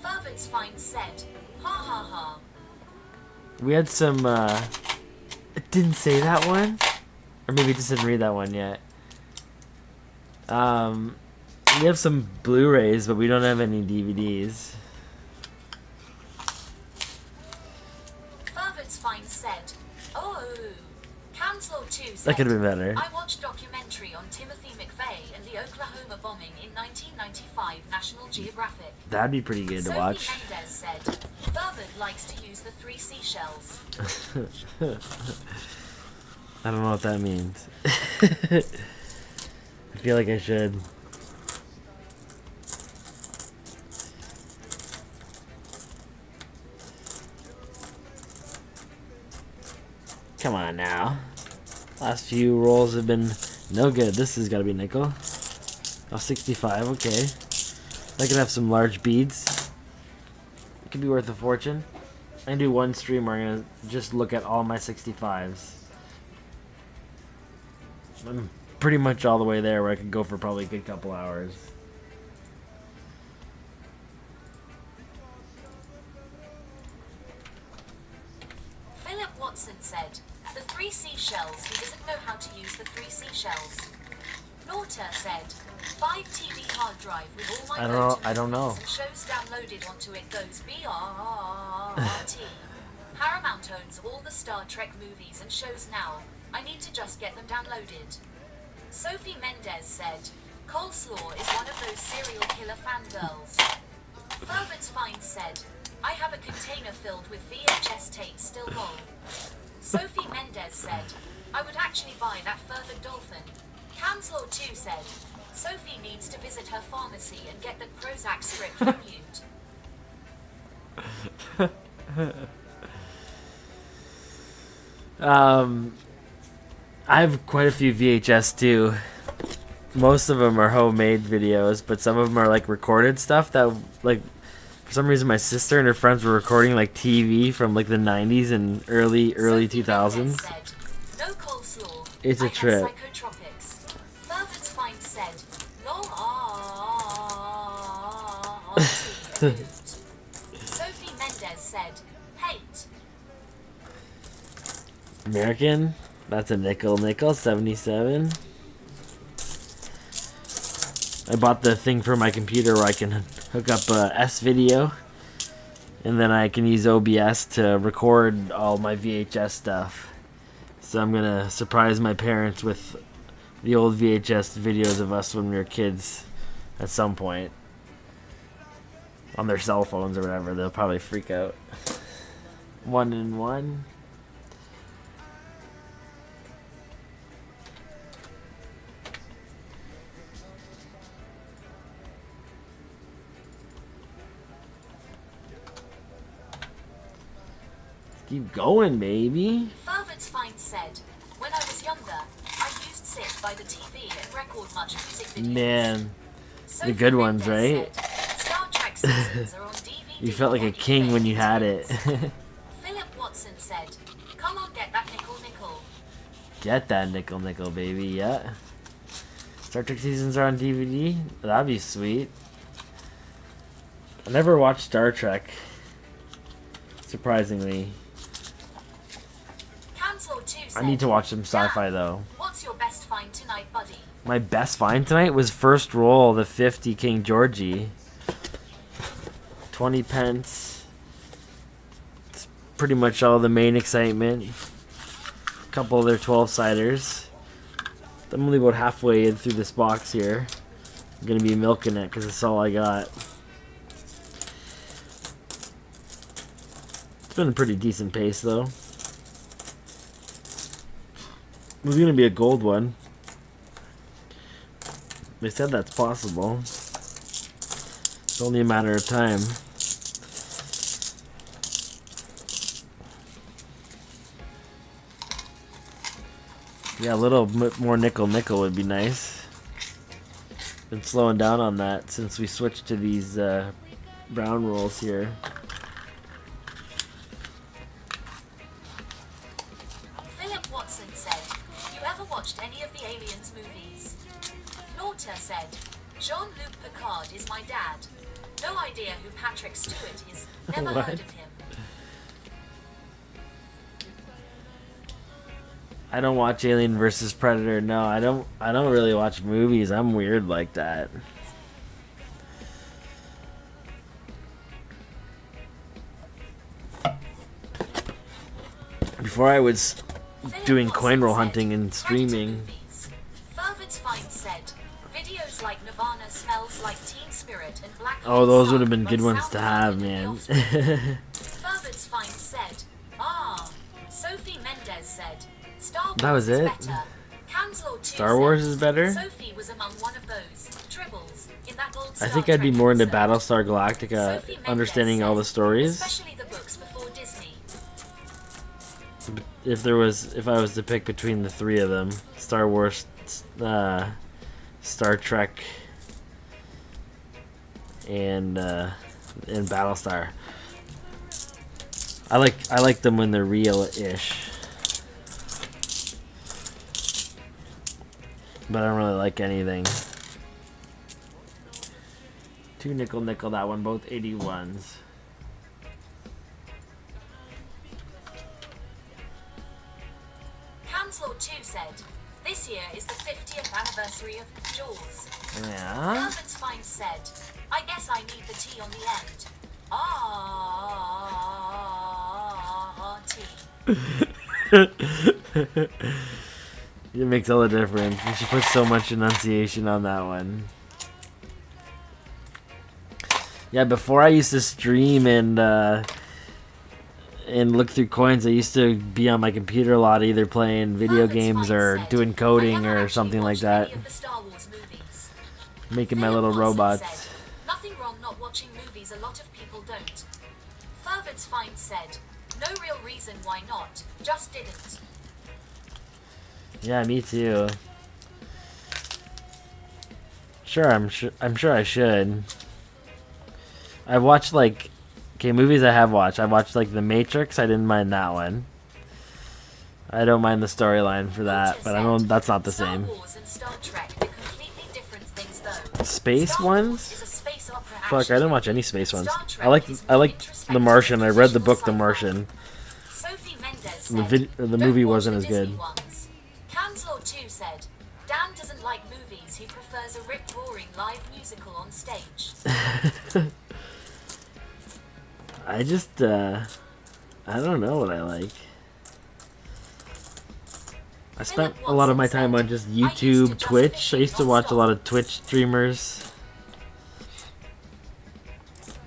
Fervet's Fine said, ha ha ha. We had some, it didn't say that one? Or maybe it just didn't read that one yet. We have some Blu-rays, but we don't have any DVDs. That could have been better. I watched documentary on Timothy McVeigh and the Oklahoma bombing in 1995 National Geographic. That'd be pretty good to Sophie watch. Mendez said, Burbard likes to use the 3 seashells. I don't know what that means. I feel like I should. Come on now. Last few rolls have been no good. This has got to be nickel. Oh, 65. Okay. I could have some large beads. It could be worth a fortune. I can do one stream where I'm going to just look at all my 65s. I'm pretty much all the way there where I could go for probably a good couple hours. Philip Watson said, the 3 seashells, he doesn't know how to use the 3 seashells. Norta said, 5 TB hard drive with all my I don't know. and shows downloaded onto it goes BRT. Paramount owns all the Star Trek movies and shows now. I need to just get them downloaded. Sophie Mendez said, Coleslaw is one of those serial killer fangirls. Ferbert's Find said, I have a container filled with VHS tapes still roll. Sophie Mendez said, I would actually buy that Ferber dolphin. Camslaw 2 said, Sophie needs to visit her pharmacy and get the Prozac script renewed. I have quite a few VHS too. Most of them are homemade videos, but some of them are like recorded stuff that, like, for some reason my sister and her friends were recording like TV from like the 90s and early Sophie 2000s. Mendez said, no coleslaw. It's a I have trip. psychotropics. Ferbert's Find said, lol Sophie Mendez said, hate. American, that's a nickel 77. I bought the thing for my computer where I can hook up S video, and then I can use OBS to record all my VHS stuff. So I'm gonna surprise my parents with the old VHS videos of us when we were kids at some point on their cell phones or whatever. They'll probably freak out. 1 and 1. Keep going, baby. Ferbert's Find said, when I was younger, I used sit by the TV and record much music videos. Man, Sophie the good ones, Mendez right? said, Star Trek seasons are on DVD. You felt like a king when you had it. Philip Watson said, come on, get that nickel. Get that nickel, baby. Yeah. Star Trek seasons are on DVD. That'd be sweet. I never watched Star Trek, surprisingly. Camslaw 2 said, I need to watch some sci-fi though. what's your best find tonight, buddy? My best find tonight was first roll, the 50 King Georgie. 20 pence. It's pretty much all the main excitement. A couple of their 12-siders. I'm only about halfway in through this box here. I'm going to be milking it because that's all I got. It's been a pretty decent pace though. It was going to be a gold one. They said that's possible. It's only a matter of time. Yeah, a little bit more nickel would be nice. Been slowing down on that since we switched to these brown rolls here. Philip Watson said, you ever watched any of the Aliens movies? Norta said, Jean-Luc Picard is my dad. No idea who Patrick Stewart is. Never What? heard of him. I don't watch Alien vs Predator. No, I don't really watch movies. I'm weird like that. Before I would doing coin roll hunting and streaming. Fervid's Find said, videos like Nirvana Smells Like Teen Spirit and Black Oh, those would have been by good ones to have, Soundgarden and The man. Offspring. Fervid's Find said, Sophie Mendez said, Star Wars That was is it? better. Canslaw 2 Star Wars said, is better? Sophie was among one of those tribbles in that old I Star think I'd be Trek more into episode. Battlestar Galactica, Sophie Mendez understanding all the said, stories. especially the books before Disney. If I was to pick between the three of them, Star Wars, Star Trek, and Battlestar. I like them when they're real-ish, but I don't really like anything. 2 nickel, that one, both 81s. Canslaw 2 said, this year is the 50th anniversary of Jaws. Yeah. Irvin's Find said, I guess I need the T on the end. T. It makes all the difference. You should put so much enunciation on that one. Yeah, before I used to stream and look through coins, I used to be on my computer a lot, either playing video games or doing coding or something like that. Making my little robots. Nothing wrong not watching movies, a lot of people don't. Fervid's Find said, no real reason why not, just didn't. Yeah, me too. Sure, I'm sure I should. I watched like, okay, movies I have watched. I watched like The Matrix. I didn't mind that one. I don't mind the storyline for that, but I know that's not the same. Star Wars and Star Trek are completely different things though. Space Star ones? Wars is a space opera Fuck, I action didn't watch any space ones. Star Trek I like is The introspective Martian. I read the book The sci-fi. Martian. Sophie Mendez The said, the "Don't movie watch wasn't the as Disney good. ones." Canslaw 2 said, Dan doesn't like movies, he prefers a rip-roaring live musical on stage. I just, I don't know what I like. I spent a lot of my time on just YouTube, Twitch. I used to watch a lot of Twitch streamers.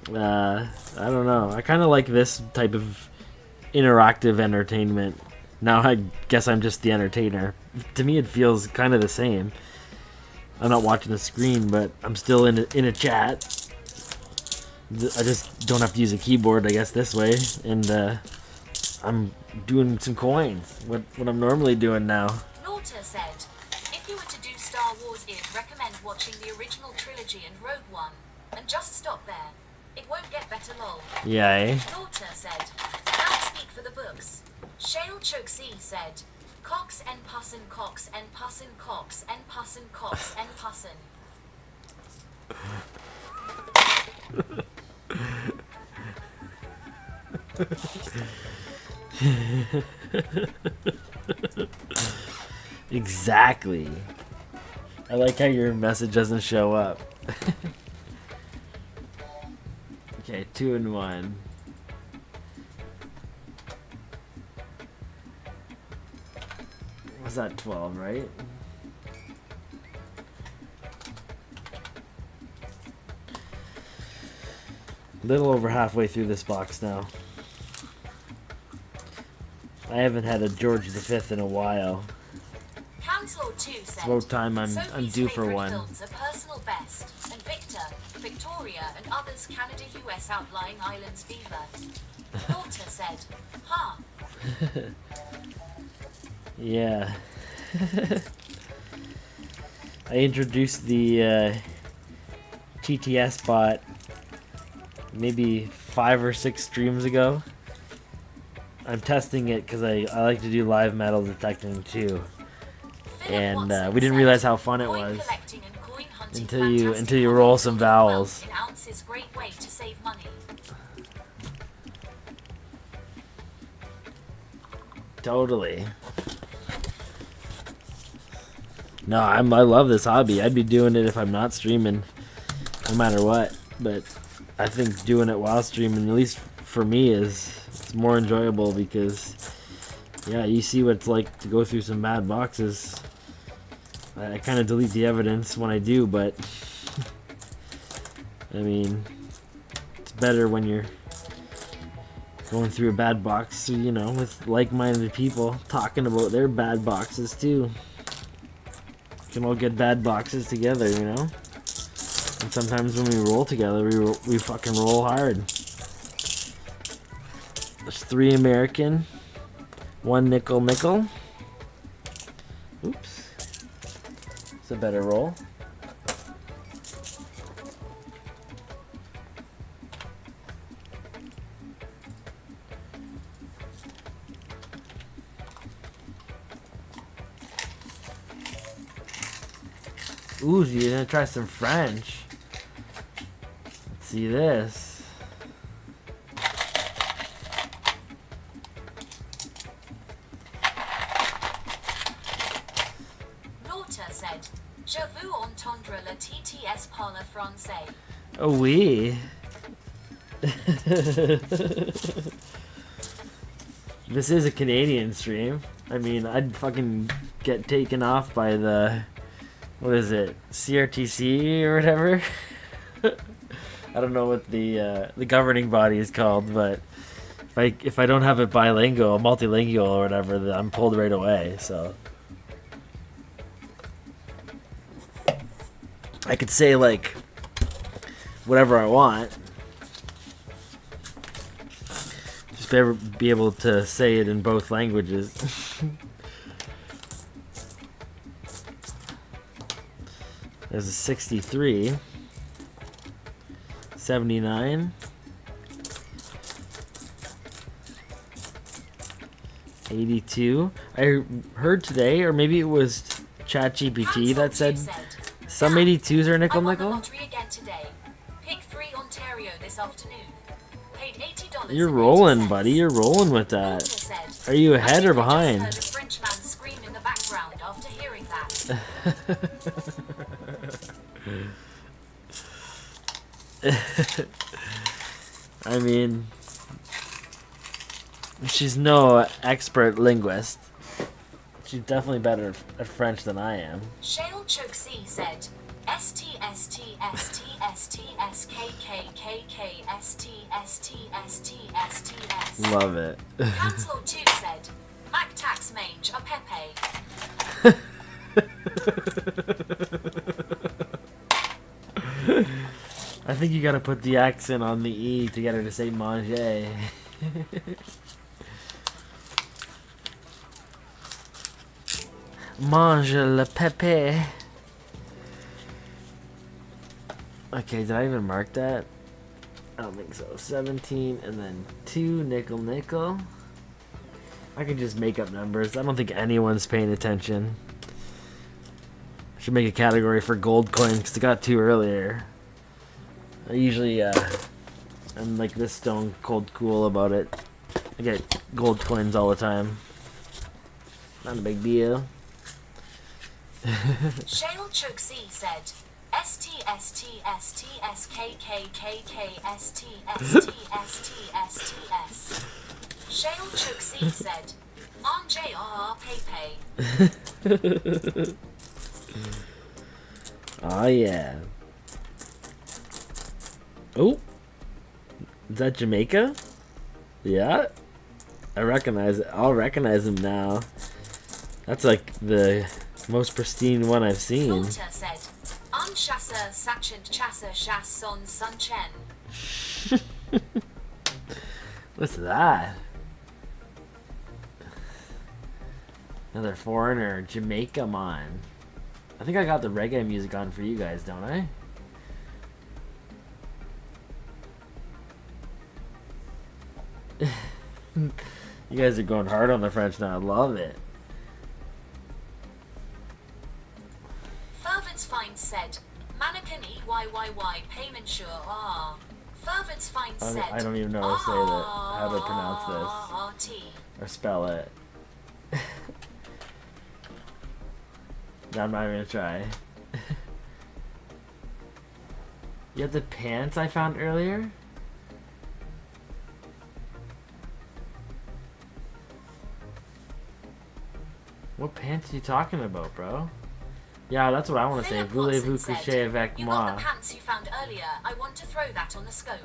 I don't know. I kind of like this type of interactive entertainment. Now I guess I'm just the entertainer. To me it feels kind of the same. I'm not watching the screen, but I'm still in a chat. I just don't have to use a keyboard, I guess, this way. And I'm doing some coins. What I'm normally doing now. Nauta said, if you were to do Star Wars, I'd recommend watching the original trilogy and Rogue One, and just stop there. It won't get better lol. Yeah, eh? Nauta said, now speak for the books. Shale Choksey said, Cox and Pussin Cox and Pussin Cox and Pussin Cox and Pussin. Exactly. I like how your message doesn't show up. Okay, 2 and 1. Was that 12, right? Little over halfway through this box now. I haven't had a George V in a while. Canslaw 2 said, It's about time I'm Sophie's due for favourite one. films are Personal Best and Victor, Victoria and others Canada, US outlying islands Beaver. Nauta said, huh. Yeah. I introduced the TTS bot maybe 5 or 6 streams ago. I'm testing it because I like to do live metal detecting too. And we didn't realize how fun it was until you roll some vowels. In ounces, great way to save money. Totally. No, I love this hobby. I'd be doing it if I'm not streaming, no matter what. But I think doing it while streaming, at least for me, it's more enjoyable because Yeah, you see what it's like to go through some bad boxes. I kind of delete the evidence when I do, but I mean, it's better when you're going through a bad box, you know, with like-minded people talking about their bad boxes too. We can all get bad boxes together, you know. And sometimes when we roll together, we fucking roll hard. There's 3 American, 1 nickel. Oops. It's a better roll. Ooh, you're gonna try some French. Let's see this. Lauter said, Je veux entendre le TTS parle français. Oh, oui. This is a Canadian stream. I mean, I'd fucking get taken off by the, what is it, CRTC or whatever? I don't know what the governing body is called, but if I don't have it bilingual, multilingual or whatever, then I'm pulled right away. So I could say like whatever I want. Just be able to say it in both languages. There's a 63, 79, 82. I heard today, or maybe it was ChatGPT that said some 82s are nickel. I won the lottery again today. Pick 3 Ontario this afternoon. Paid $80. You're rolling, buddy. You're rolling with that. Are you ahead or behind? I just heard a French man scream in the background after hearing that. I mean, she's no expert linguist. She's definitely better at French than I am. Shale Choksy said, STSTSTSTSKKKKSTSTSTSTS. Love it. Cancel 2 said, Mac tax mange a Pepe. I think you gotta put the accent on the E to get her to say manger. Mange le pepe. Okay, did I even mark that? I don't think so. 17 and then 2 nickel. I can just make up numbers. I don't think anyone's paying attention. Should make a category for gold coins because I got 2 earlier. I usually, I'm like this stone cold cool about it. I get gold coins all the time. Not a big deal. Shale Choksy said, STSTSTSKKKKSTSTSTSTS. Shale Choksy said, RJR Pepe. Oh yeah. Oh, is that Jamaica? Yeah, I recognize it. I'll recognize him now. That's like the most pristine one I've seen. Lauter said, Unchassa Sachant Chassa Chass Son Sunchen. What's that? Another foreigner, Jamaica man. I think I got the reggae music on for you guys, don't I? You guys are going hard on the French now. I love it. Fervent's Fine said, Mannequin EYYY payment sure ah. Fervent's Fine said, I don't even know how to say that. How to pronounce this. Or spell it. I'm not even gonna try. You have the pants I found earlier? What pants are you talking about, bro? Yeah, that's what I want to say. Philip Voulez-vous Watson coucher said, avec "You got moi?" the pants you found earlier. I want to throw that on the scope."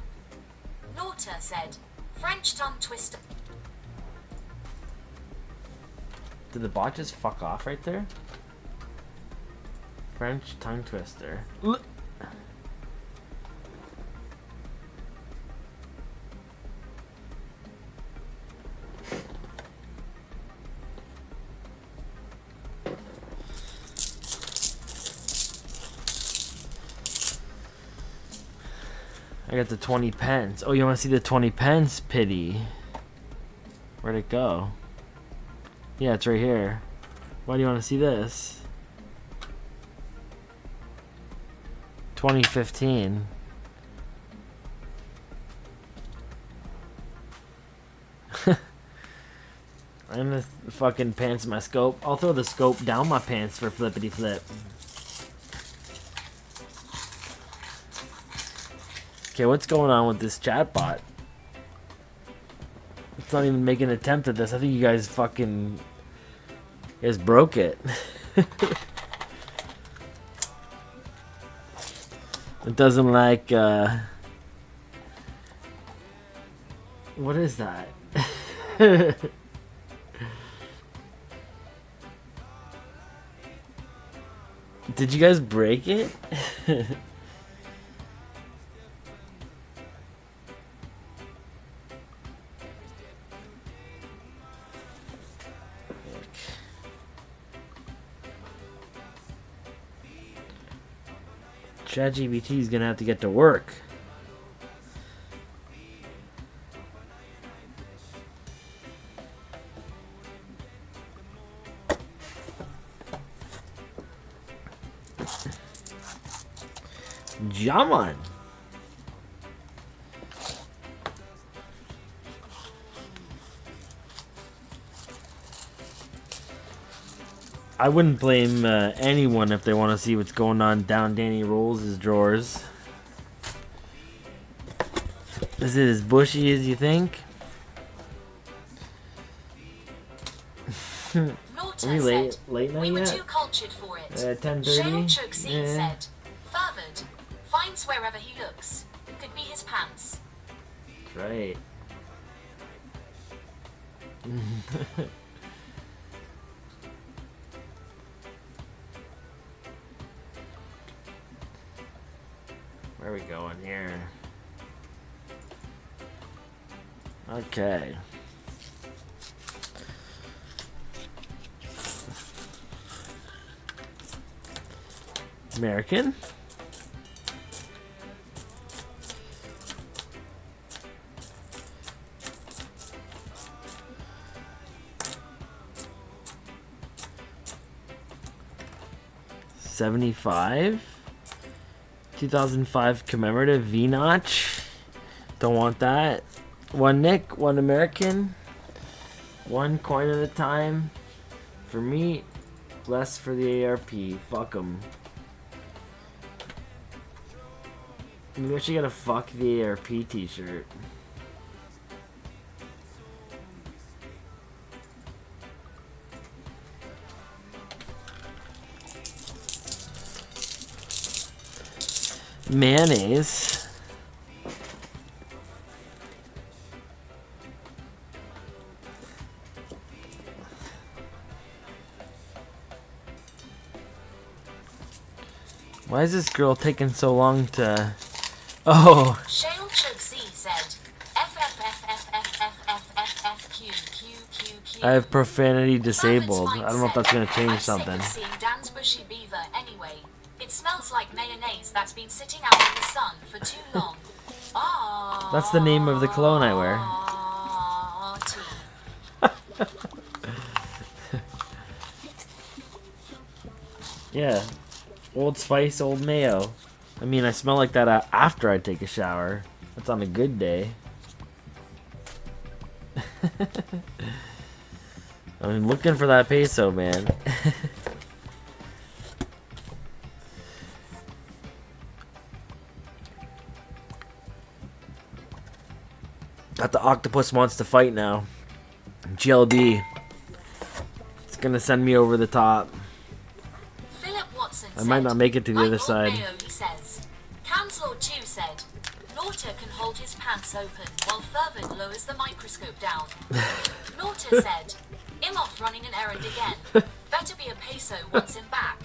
Norta said, "French tongue twister." Did the bot just fuck off right there? French tongue twister. I got the 20 pence. Oh, you want to see the 20 pence? Pity. Where'd it go? Yeah, it's right here. Why do you want to see this? 2015. I'm gonna fucking pants my scope. I'll throw the scope down my pants for flippity flip. Okay, what's going on with this chatbot? It's not even making an attempt at this. I think you guys fucking... You guys broke it. It doesn't like, What is that? Did you guys break it? ChatGPT is gonna have to get to work. Jaman. I wouldn't blame anyone if they want to see what's going on down Danny Rolls' drawers. Is it as bushy as you think? Are we late night "We were yet? too cultured for it." 10:30? Shale Chooksy Yeah. said, "Furthered, finds wherever he looks. Could be his pants." That's right. Where are we going here? Okay. American? $75? 2005 commemorative V-notch. Don't want that. One Nick, one American. One coin at a time. For me, less for the ARP. Fuck them. Maybe I should get a fuck the ARP t-shirt. Mayonnaise. Why is this girl taking so long to... Oh! Shale Chooksy said, "FFFFFFFFQ. I have profanity disabled. I don't know if that's gonna change something. I'm sick of seeing Dan's bushy beaver anyway. It smells like mayonnaise that's been sitting out in the sun for too long." That's the name of the cologne I wear. Yeah. Old Spice, Old Mayo. I mean, I smell like that after I take a shower. That's on a good day. I'm looking for that peso, man. Got the octopus wants to fight now. GLD. gonna send me over the top. Philip Watson I might not make it to the like other old side. Mayo, he says. Canslord 2 said, Norta can hold his pants open while Fervent lowers the microscope down. Norta said, Imoff running an errand again. Better be a peso once in back.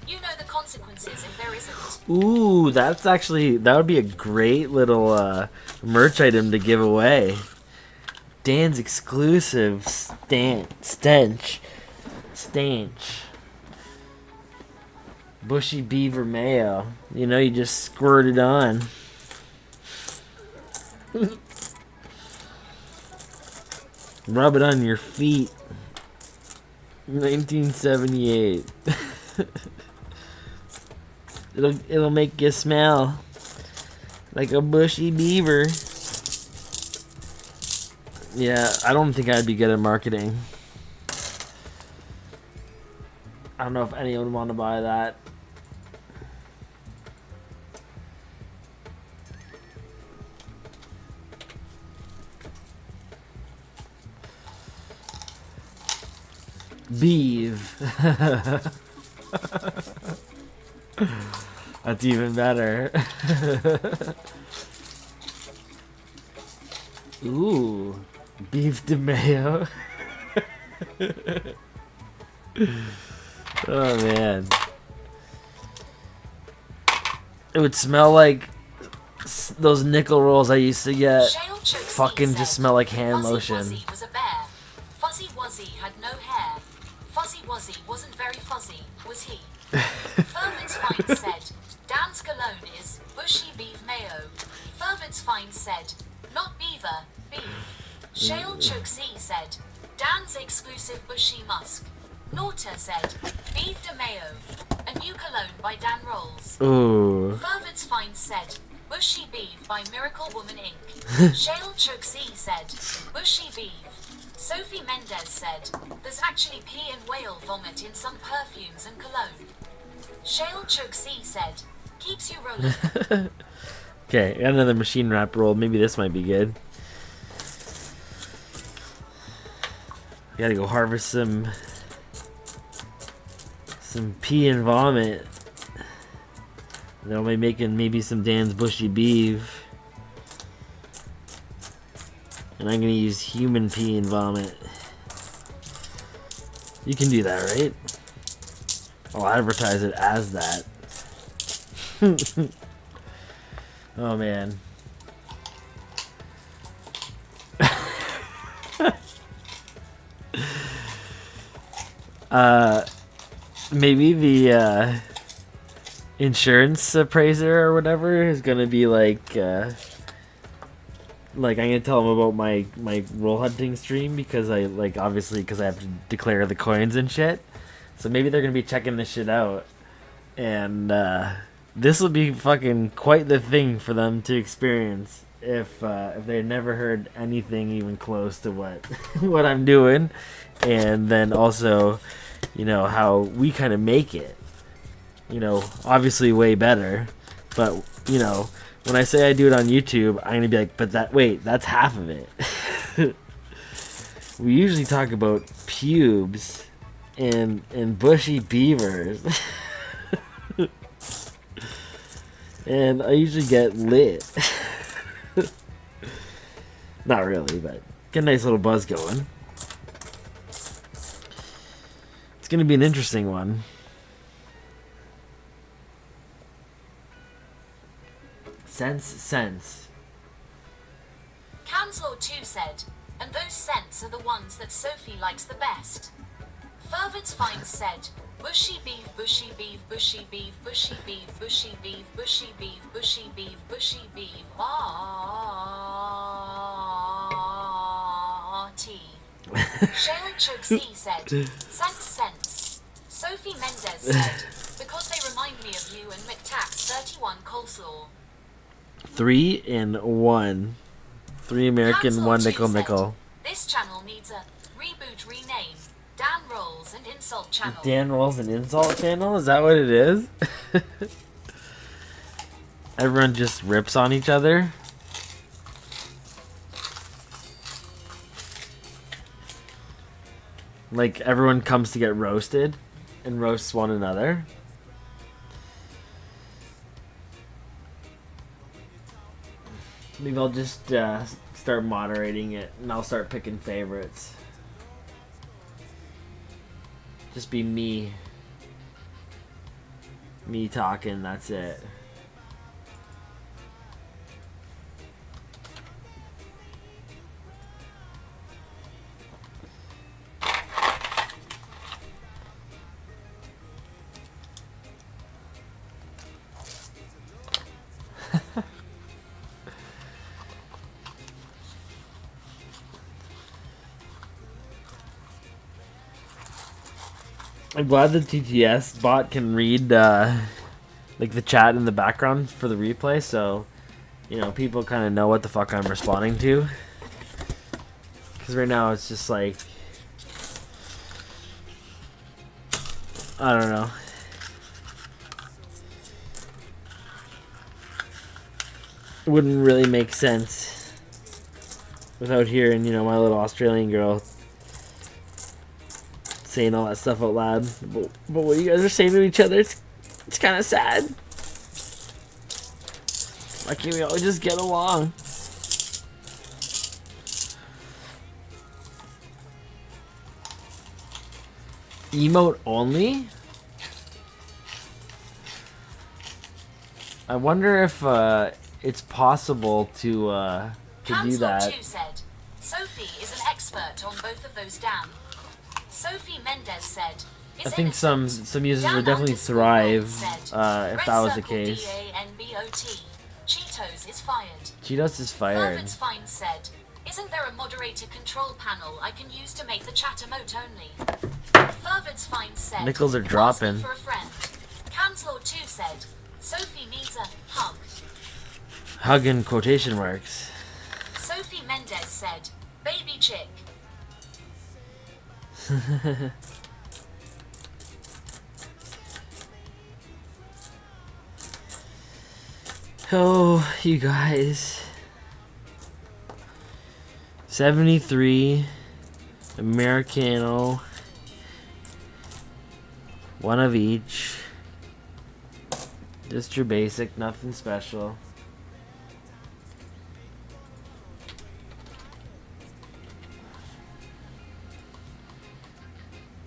You know the consequences if there isn't. Ooh, that's actually, that would be a great little merch item to give away. Dan's exclusive stench. Bushy beaver mayo. You know, you just squirt it on. Rub it on your feet. 1978. It'll make you smell like a bushy beaver. Yeah, I don't think I'd be good at marketing. I don't know if anyone would want to buy that. Beeve. That's even better. Ooh, beef de mayo. Oh man, it would smell like those nickel rolls I used to get. Fucking just smell like hand lotion. Fuzzy was a bear. Fuzzy Wuzzy had no hair. Fuzzy Wuzzy wasn't very fuzzy, was he? Fervent's Fine said, Dan's cologne is bushy beef mayo. Fervent's Fine said, not beaver, beef. Shale Choke C said, Dan's exclusive bushy musk. Norta said, beef de mayo. A new cologne by danrolls. Ooh. Fervent's Fine said, bushy beef by Miracle Woman Inc. Shale Choke C said, bushy beef. Sophie Mendez said, there's actually pee and whale vomit in some perfumes and cologne. Shale Choke C said, keeps you rolling. Okay, another machine wrap roll. Maybe this might be good. Gotta go harvest some pee and vomit. Then I'll be making maybe some Dan's bushy beef. And I'm gonna use human pee and vomit. You can do that, right? I'll advertise it as that. Oh man. Maybe the insurance appraiser or whatever is gonna be like I'm gonna tell them about my roll hunting stream because I obviously because I have to declare the coins and shit. So maybe they're gonna be checking this shit out, and this will be fucking quite the thing for them to experience if they never heard anything even close to what what I'm doing, and then also, you know, how we kind of make it. You know, obviously way better, but you know, when I say I do it on YouTube, I'm gonna be like, but that's half of it. We usually talk about pubes and bushy beavers. And I usually get lit. Not really, but get a nice little buzz going. It's gonna be an interesting one. Sense. Canslaw 2 said, and those scents are the ones that Sophie likes the best. Fervent's Fine said, bushy beef, bushy beef, bushy beef, bushy beef, bushy beef, bushy beef, bushy beef, bushy beef, tea. Shale Choke C said, sense. Sophie Mendez said, because they remind me of you and McTax 31 coleslaw. 3 and 1. 3 American, Canslaw 1 2 nickel said, nickel. This channel needs a reboot rename. Danrolls and Insult channel. Danrolls and Insult channel? Is that what it is? Everyone just rips on each other? Like everyone comes to get roasted and roasts one another. Maybe I'll just start moderating it, and I'll start picking favorites. Just be me. Me talking, that's it. I'm glad the TTS bot can read like the chat in the background for the replay, so you know people kind of know what the fuck I'm responding to. Because right now it's just like, I don't know. It wouldn't really make sense without hearing, you know, my little Australian girl saying all that stuff out loud. But what you guys are saying to each other, it's kind of sad. Why can't we all just get along? Emote only? I wonder if it's possible to do that. Said, Sophie is an expert on both of those. Dan. Sophie Mendez said, I think some users would definitely thrive if that was the case. Cheetos is fired. Cheetos is fired. Fervent's Fine said, isn't there a moderator control panel I can use to make the chat emote only? Fervent's Fine said, nickels are dropping. For a friend. Canslord 2 said, Sophie needs a hug. Hug in quotation marks. Sophie Mendez said, baby chick. Oh, you guys. 73 Americano. One of each. Just your basic, nothing special.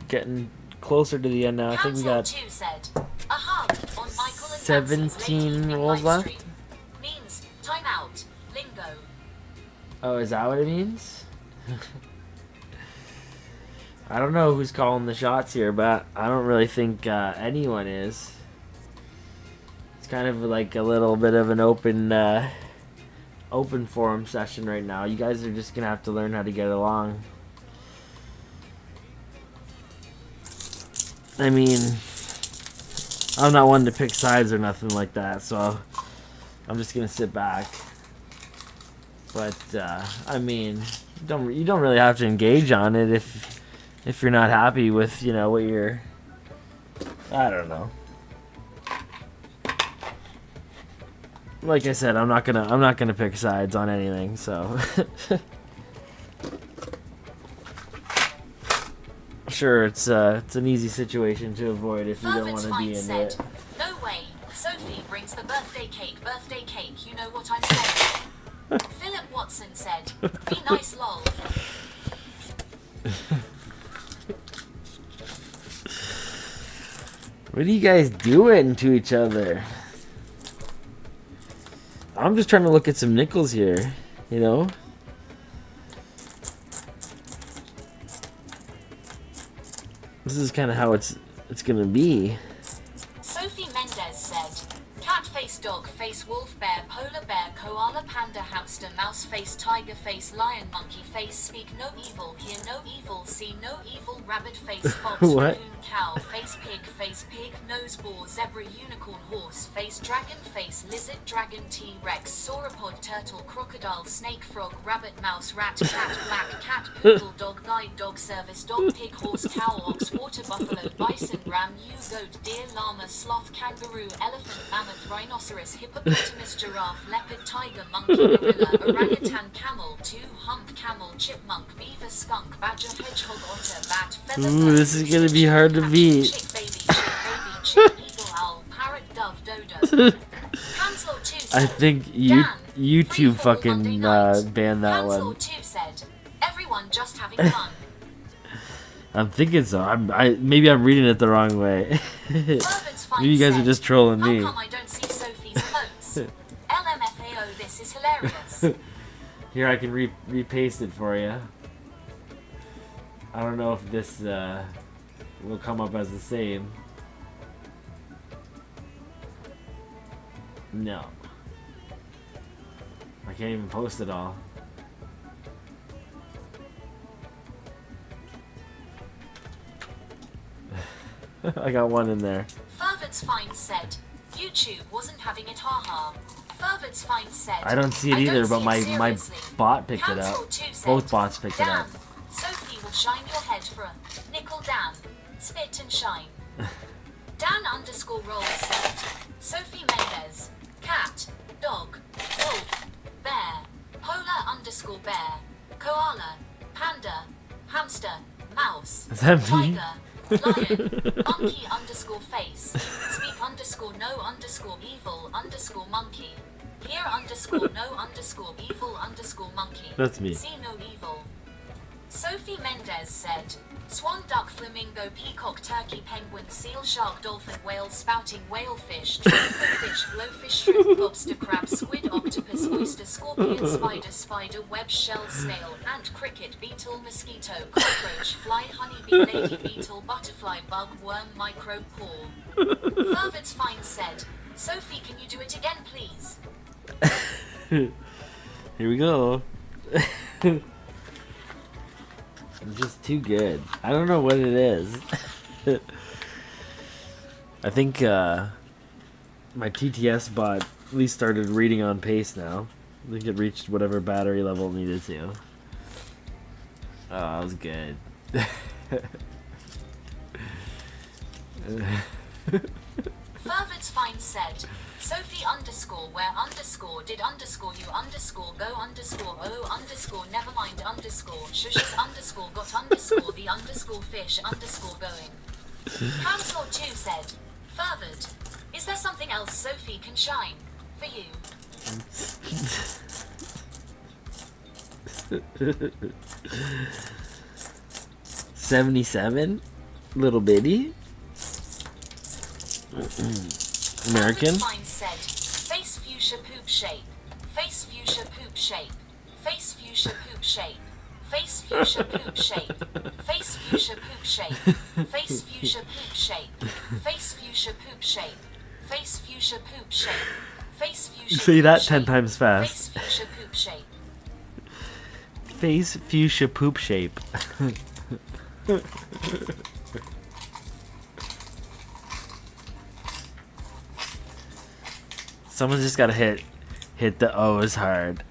Getting closer to the end now. I think we got 17 rolls left. Means timeout. Lingo. Oh, is that what it means? I don't know who's calling the shots here, but I don't really think anyone is. It's kind of like a little bit of an open forum session right now. You guys are just gonna have to learn how to get along. I mean, I'm not one to pick sides or nothing like that, so I'm just gonna sit back. But I mean, you don't really have to engage on it if you're not happy with, you know, what you're. I don't know. Like I said, I'm not gonna pick sides on anything, so. Sure, it's an easy situation to avoid if you don't want to be in it. No way. Sophie brings the birthday cake. You know what I'm saying. Philip Watson said, be nice, lol. What are you guys doing to each other? I'm just trying to look at some nickels here, you know? This is kind of how it's gonna be. Sophie Mendez said, cat face, dog face, wolf, bear, polar bear, koala, panda, hamster, mouse face, tiger face, lion, monkey face, speak no evil, hear no evil, see no evil, rabbit face, fox, What? raccoon, cow face, pig, nose boar, zebra, unicorn, horse face, dragon face, lizard, dragon, T-rex, sauropod, turtle, crocodile, snake, frog, rabbit, mouse, rat, cat, black cat, poodle, dog, guide, dog, service, dog, pig, horse, cow, ox, water buffalo, bison, ram, ewe, goat, deer, llama, sloth, kangaroo, elephant, mammoth, rhinoceros, hippopotamus, giraffe, leopard, tiger, monkey, monkey, gorilla, orangutan, camel, 2 hump, camel, chipmunk, beaver, skunk, badger, hedgehog, otter, bat, feather, Ooh, bird, this is gonna be snitch, hard to cat, beat. chick, baby, eagle, owl, parrot, dove, dodo. Cancel 2 said, I think Dan, YouTube free for all fucking Monday night. banned that Cancel one. 2 said, everyone just having fun. I'm thinking so. Maybe I'm reading it the wrong way. Fervent's fine Maybe you guys are said, just trolling how me. come I don't see Sophie's quotes? LMFAO, this is hilarious. Here, I can repaste it for you. I don't know if this will come up as the same. No. I can't even post it all. I got one in there. Fervent's fine said, YouTube wasn't having it, haha. Fervent's fine said, I don't see it either, but my bot picked it Cancel up. 2 said, Both bots picked it Dan, up. Sophie will shine your head for a nickel Dan. Spit and shine. Dan underscore rolls said, Sophie Mendez, cat, dog, wolf, bear, polar underscore bear, koala, panda, hamster, mouse, Is that me? tiger, lion, monkey underscore face, speak underscore no underscore evil underscore monkey, here underscore no underscore evil underscore monkey. That's me. See no evil. Sophie Mendez said, swan, duck, flamingo, peacock, turkey, penguin, seal, shark, dolphin, whale, spouting, whalefish, fish, blowfish, shrimp, lobster, crab, squid, octopus, oyster, scorpion, spider, web, shell, snail, ant, cricket, beetle, mosquito, cockroach, fly, honeybee, lady beetle, butterfly, bug, worm, microbe, paw. Fervent's fine said, Sophie, can you do it again, please? Here we go. It's just too good. I don't know what it is. I think my TTS bot at least started reading on pace now. I think it reached whatever battery level it needed to. Oh, that was good. Fervent's fine said, Sophie underscore where underscore did underscore you underscore go underscore oh underscore never mind underscore shushes underscore got underscore the underscore fish underscore going. Cancel 2 said, Fervent, is there something else Sophie can shine for you? 77? Little bitty? American? Fervent's fine said, face fuchsia poop shape, face fuchsia poop shape, face fuchsia poop shape, face fuchsia poop shape, face fuchsia poop shape, face fuchsia poop shape, face fuchsia poop shape, face fuchsia poop shape, face fuchsia. Say that 10 times fast. Face fuchsia poop shape. Face fuchsia poop shape. Someone's just gotta hit the O's hard.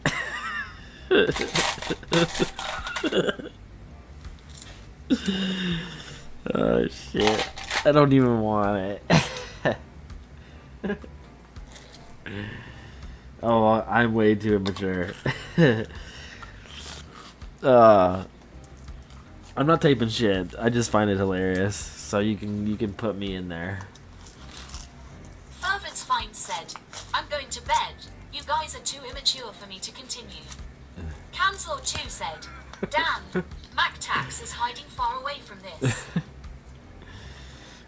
Oh shit. I don't even want it. Oh, I'm way too immature. I'm not typing shit. I just find it hilarious. So you can put me in there. Fervent's fine said, I'm going to bed. You guys are too immature for me to continue. Cancel 2 said, Dan, MacTax is hiding far away from this.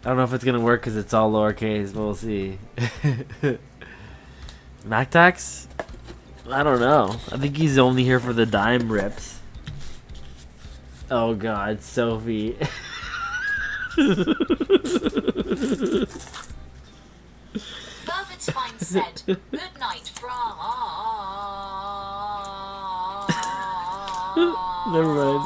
I don't know if it's gonna work because it's all lowercase, but we'll see. MacTax? I don't know. I think he's only here for the dime rips. Oh god, Sophie. Fervent's fine said, good night from... Never mind.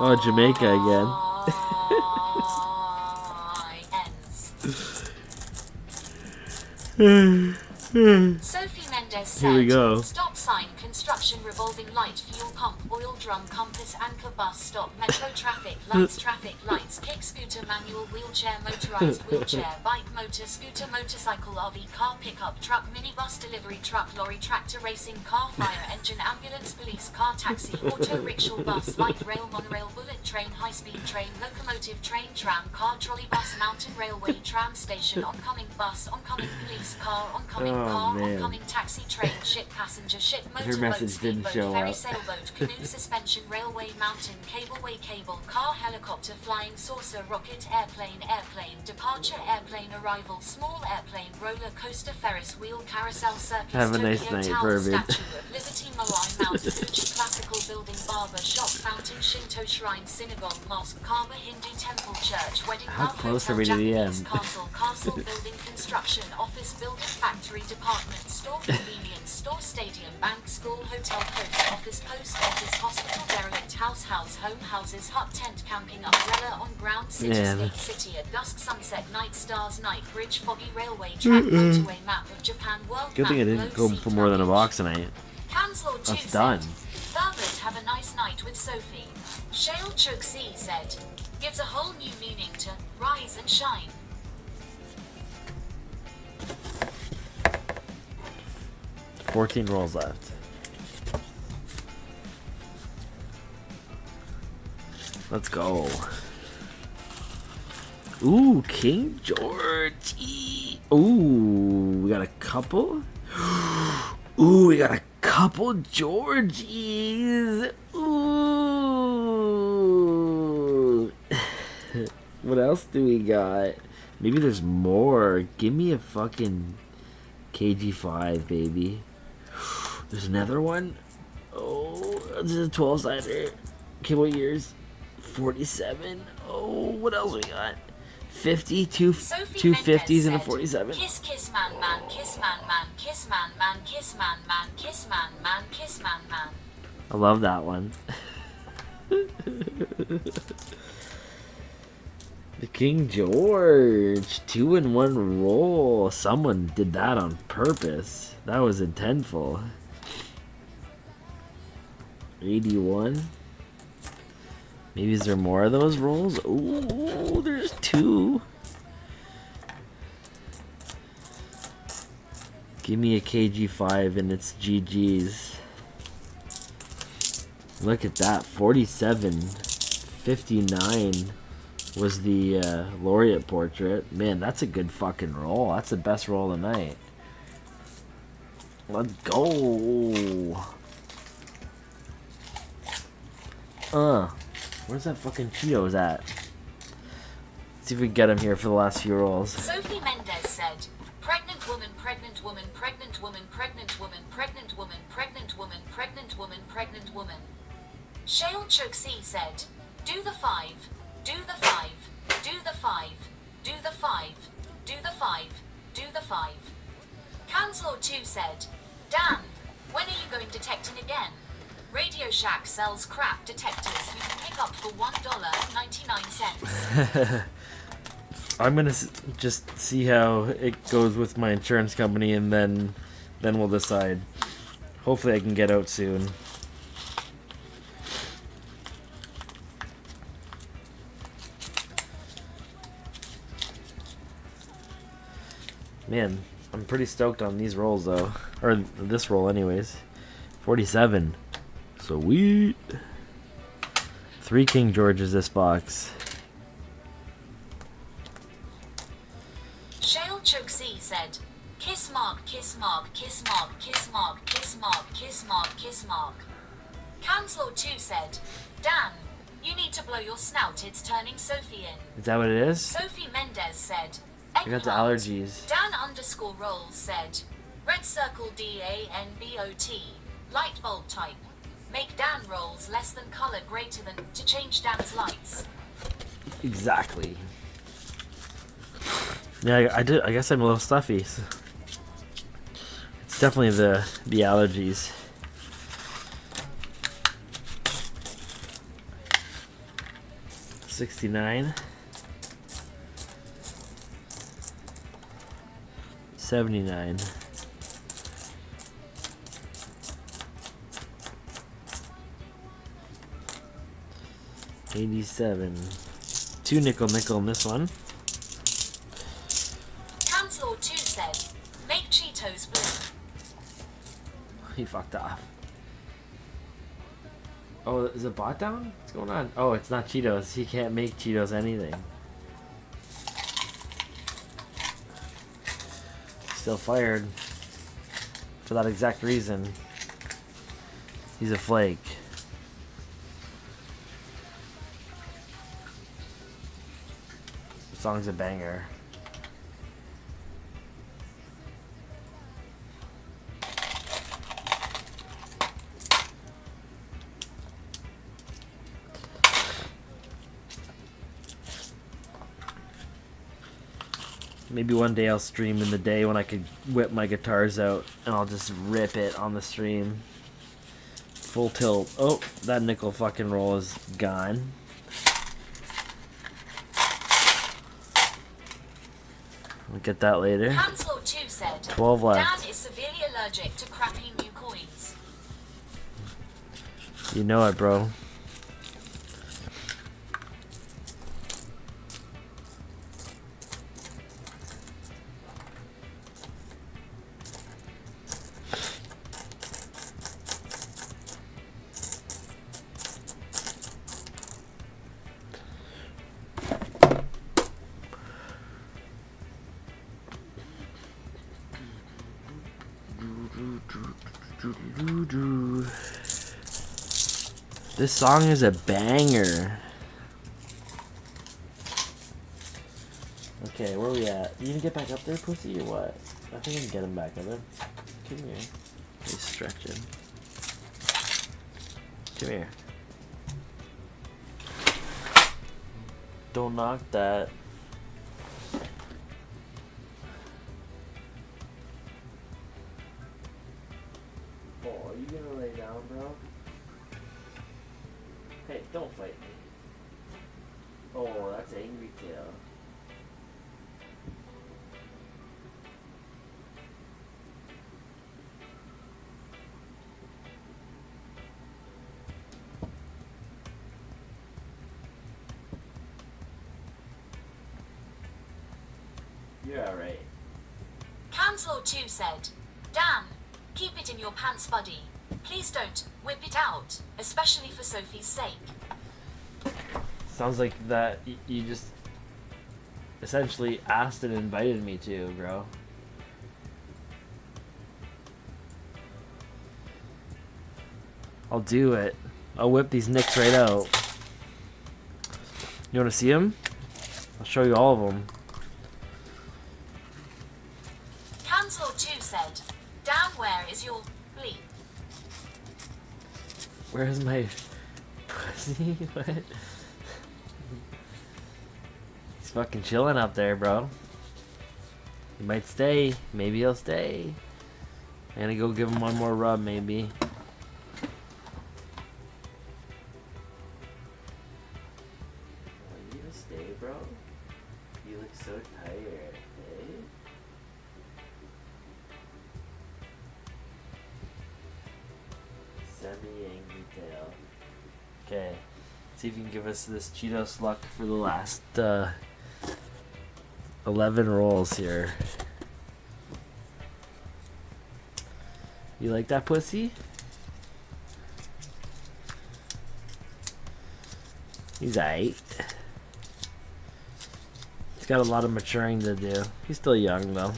Oh, Jamaica again. Sophie Mendez Here we said, go. stop sign, construction, revolving light, fuel pump, oil drum, compass, anchor, bus, stop, metro, traffic lights, kick, scooter, manual, wheelchair, motorized, wheelchair, bike, motor, scooter, motorcycle, RV, car, pickup, truck, minibus, delivery truck, lorry, tractor, racing, car, fire engine, ambulance, police, car, taxi, auto, rickshaw, bus, light rail, monorail, bullet train, high-speed train, locomotive, train, tram, car, trolley, bus, mountain railway, tram station, oncoming bus, oncoming police car, oncoming car, man. oncoming taxi, train, ship, passenger ship, Her motorboat, message didn't speedboat, show ferry, up. sailboat, canoe, suspension, railway, mountain, cableway, cable, car, helicopter, flying saucer, rocket, airplane, departure, airplane, arrival, small airplane, roller coaster, Ferris wheel, carousel, circus, Have a Tokyo nice night, Tower, pervert. Statue of Liberty, Moai, Mount Fuji, classical building, barber shop, fountain, Shinto shrine, synagogue, mosque, Kaaba, Hindu temple, church, wedding, How love, close hotel, are we to the Japanese end? castle, building, construction, office, building, factory, department, store, convenience store, stadium, bank, school, hotel, post office, hospital, derelict, house, home, houses, hut, tent, camping, umbrella, on ground, city, Man. state, city, at dusk, sunset, night, stars, night, bridge, foggy, railway, track, motorway, map of Japan, world Good map, thing I didn't globe, go sea, for more than a luggage. box tonight. Canslord 2 That's said, done. Velvet, have a nice night with Sophie. Shale Chuk C said, gives a whole new meaning to rise and shine. $14 rolls left. Let's go. Ooh, King George. Ooh, we got a couple. Ooh, we got a couple Georgies. Ooh. What else do we got? Maybe there's more. Give me a fucking KG5, baby. There's another one. Oh, this is a 12-sider. Okay, what years? 47. Oh, what else we got? 50, two Sophie 50s and a Mendez 47. said, kiss man, kiss man, kiss man, kiss man, kiss man, kiss man. I love that one. The King George. 2-in-1 roll. Someone did that on purpose. That was intentful. 81. Maybe is there more of those rolls? Ooh, there's 2. Give me a KG5 and it's GG's. Look at that. 47. 59 was the laureate portrait. Man, that's a good fucking roll. That's the best roll of the night. Let's go. Where's that fucking Cheetos at? See if we can get him here for the last few rolls. Sophie Mendez said, pregnant woman, pregnant woman, pregnant woman, pregnant woman, pregnant woman, pregnant woman, pregnant woman, pregnant woman. Shale Chuk C said, do the 5, do the 5, do the 5, do the 5, do the 5, do the 5. Canslord 2 said, Dan, when are you going detecting again? Radio Shack sells crap detectors you can pick up for $1.99. I'm gonna just see how it goes with my insurance company, and then we'll decide. Hopefully, I can get out soon. Man, I'm pretty stoked on these rolls though, or this roll, anyways. 47. Sweet. 3 King Georges this box. Shale Chuk C said, kiss mark, kiss mark, kiss mark, kiss mark, kiss mark, kiss mark, kiss mark. Canslord 2 said, Dan, you need to blow your snout, it's turning Sophie in. Is that what it is? Sophie Mendez said, I got the eggplant. allergies. Dan_rolls said, red circle DANBOT, light bulb type. Make Dan rolls less than color greater than to change Dan's lights. Exactly. Yeah, I did. I guess I'm a little stuffy. So it's definitely the allergies. $69. 79. 87. 2 nickel in this one. Counselor 2 said, make Cheetos blue. He fucked off. Oh, is it bot down? What's going on? Oh, it's not Cheetos. He can't make Cheetos anything. Still fired. For that exact reason. He's a flake. The song's a banger. Maybe one day I'll stream in the day when I could whip my guitars out and I'll just rip it on the stream. Full tilt. Oh, that nickel fucking roll is gone. We'll get that later. Counselor 2 said, 12 left. Dan is severely allergic to crappy new coins. You know it, bro. This song is a banger. Okay, where we at? You gonna get back up there, pussy, or what? I think I can get him back up there. Come here. He's stretching. Come here. Don't knock that. Oh, are you gonna lay down, bro? Hey, don't fight me. Oh, that's angry tail. You're alright. Counselor 2 said, Dan, keep it in your pants, buddy. Please don't whip it out, especially for Sophie's sake. Sounds like that you just essentially asked and invited me to, bro. I'll do it. I'll whip these nicks right out. You want to see them? I'll show you all of them. Counselor 2 said, Dan, where is your bleep? Where's my pussy? What? He's fucking chilling up there, bro. He might stay. Maybe he'll stay. I'm gonna go give him one more rub, maybe. You gonna stay, bro? You look so tired, eh? Semi-angry tail. Okay. See if you can give us this Cheetos luck for the last 11 rolls here. You like that, pussy? He's aight. He's got a lot of maturing to do. He's still young, though.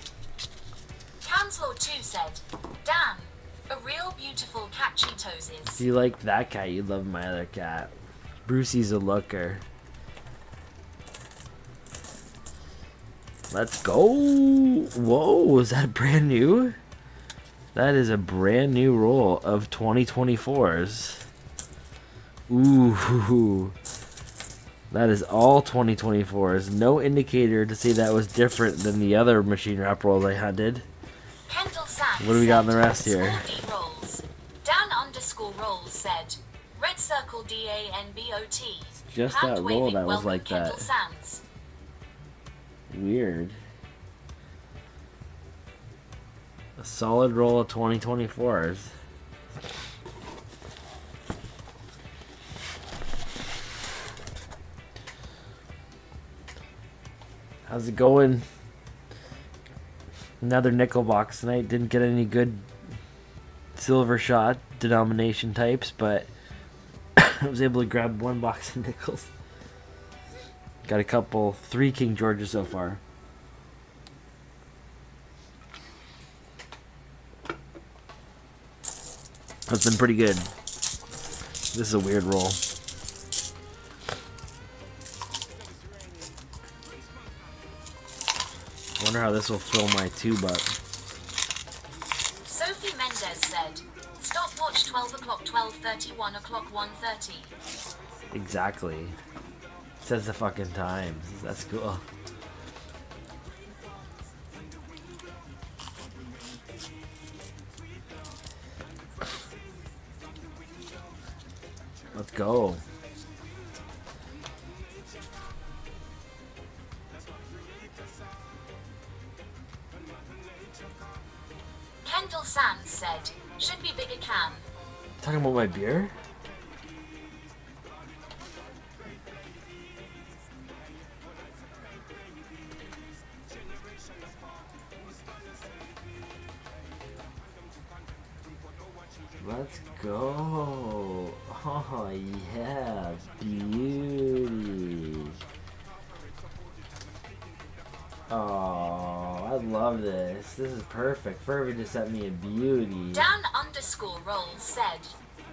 Counselor 2 said, Dan, a real beautiful cat Cheetos is. If you like that cat, you'd love my other cat. Brucey's a looker. Let's go. Whoa, is that brand new? That is a brand new roll of 2024s. Ooh. That is all 2024s. No indicator to say that was different than the other machine wrap rolls I did. Kendall Sands What do we got in the said, rest here? Small D rolls. Dan_rolls said, red circle DANBOT. Just that roll Hand-waving that was welcome, like Kendall that. Sands. Weird. A solid roll of 2024s. How's it going? Another nickel box tonight. Didn't get any good silver shot denomination types, but I was able to grab one box of nickels. Got a couple, 3 King Georges so far. That's been pretty good. This is a weird roll. I wonder how this will fill my tube up. Sophie Mendez said, stopwatch 12 o'clock, 12:30, 1 o'clock, 1:30. Exactly. Says the fucking times. That's cool. Let's go. Kendall Sands said, should be bigger can. Talking about my beer? Let's go. Oh yeah, beauty. Oh, I love this. This is perfect. Fervy just sent me a beauty. Dan_rolls said,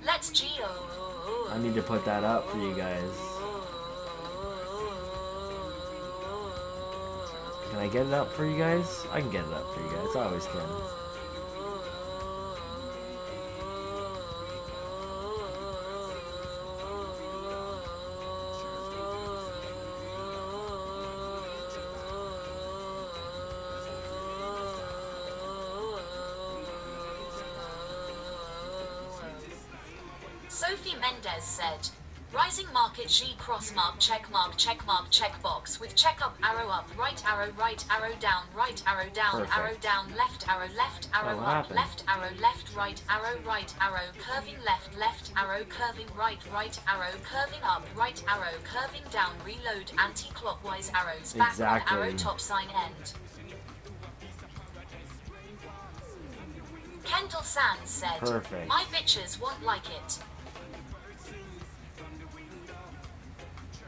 let's go. I need to put that up for you guys. Can I get it up for you guys? I can get it up for you guys. I always can. Sophie Mendez said, rising market G cross mark check box with check up, arrow right arrow down, Perfect. arrow down, left arrow what up, happened? left arrow, right arrow, curving left arrow, curving right arrow, curving up, right arrow, curving down, reload, anti-clockwise arrows, back Exactly. one arrow, top sign end. Kendall Sands said, Perfect. my bitches won't like it.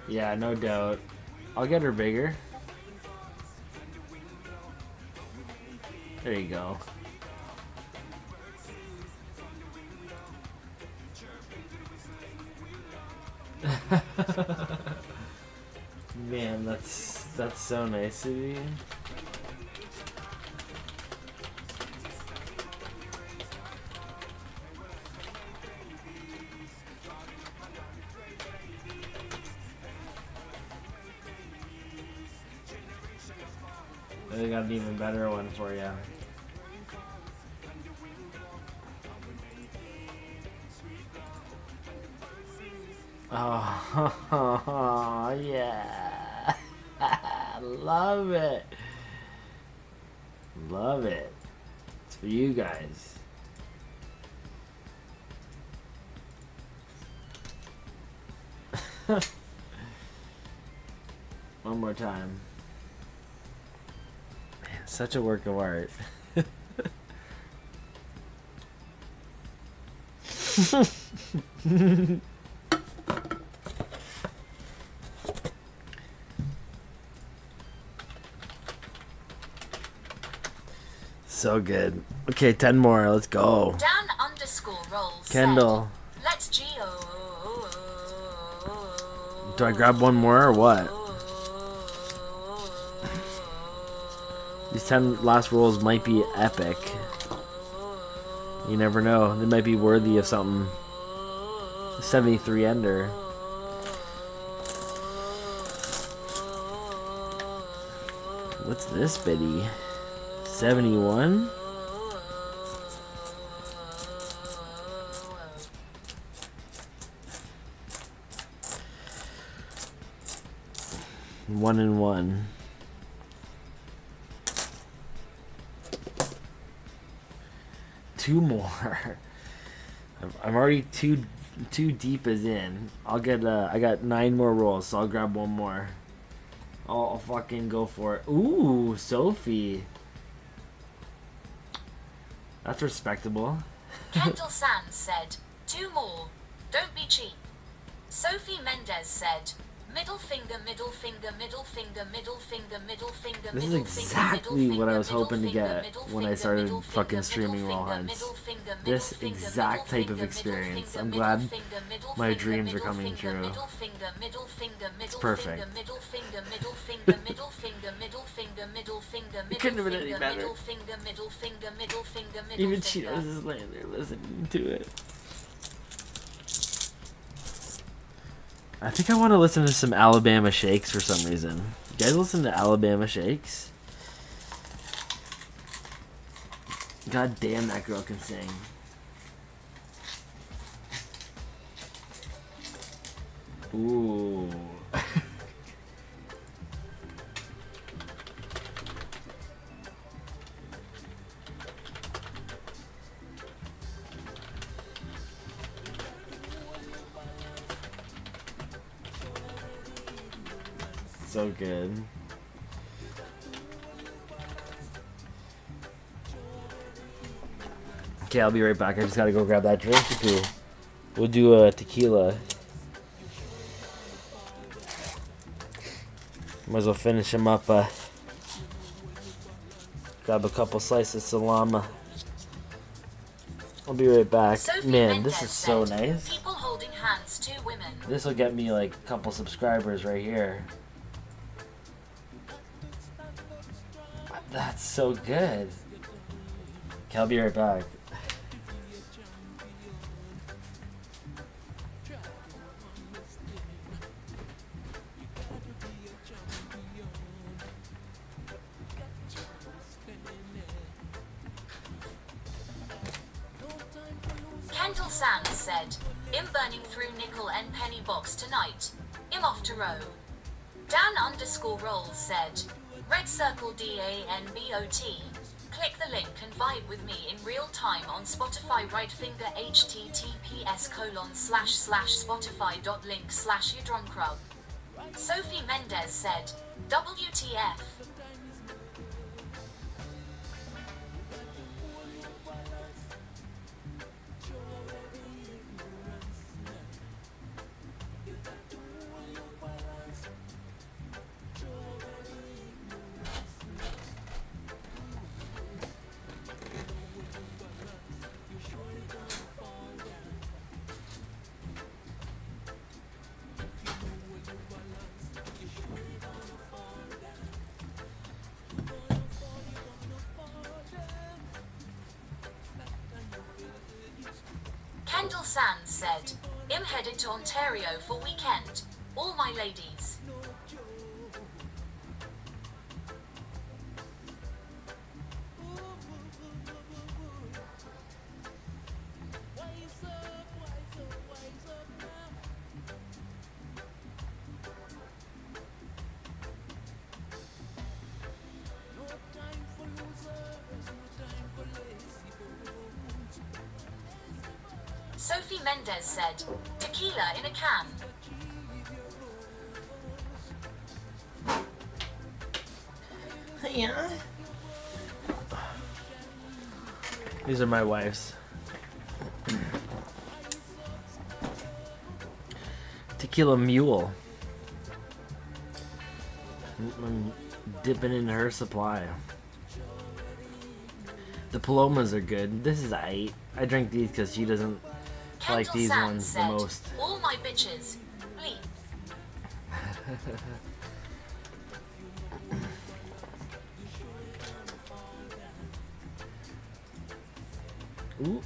Yeah, no doubt. I'll get her bigger. There you go. Man, that's so nice of you. I got an even better one for you. Oh, yeah. Love it. Love it. It's for you guys. One more time. Man, such a work of art. So good. Okay, 10 more. Let's go. Dan_rolls Kendall. said, let's go. Do I grab one more or what? These 10 last rolls might be epic. You never know. They might be worthy of something. 73 ender. What's this biddy? 71? One and one. Two more. I'm already too deep as in. I'll get I got 9 more rolls, so I'll grab one more. I'll fucking go for it. Ooh, Sophie. That's respectable. Kendall Sands said, 2 more. Don't be cheap. Sophie Mendez said, middle finger, middle finger, middle finger, middle finger, middle finger. This is exactly what I was hoping to get when I started fucking streaming roll hunts. This exact type of experience. I'm glad my dreams are coming true. It's perfect. It couldn't have been any better. Even Cheetos is laying there listening to it. I think I want to listen to some Alabama Shakes for some reason. You guys listen to Alabama Shakes? God damn, that girl can sing. Ooh. So good. Okay, I'll be right back. I just gotta go grab that drink or two. We'll do a tequila. Might as well finish him up. Grab a couple slices of salami. I'll be right back. Sophie Man, Mendez this is so said, nice. people holding hands, 2 women. This will get me like a couple subscribers right here. That's so good. Okay, I'll be right back. Kendall Sands said, I'm burning through nickel and penny box tonight. I'm off to row. Dan_rolls said, red circle DANBOT. Click the link and vibe with me in real time on Spotify. Right finger https://spotify.link/udrumcrub. Sophie Mendez said, WTF. Kendall Sands said, I'm headed to Ontario for weekend. All my ladies. Sophie Mendez said, tequila in a can. Yeah. These are my wife's. Tequila Mule. I'm dipping into her supply. The Palomas are good. This is aight. I drink these because she doesn't Kendall like these Sands ones said, the most. all my bitches. Bleep. Ooh.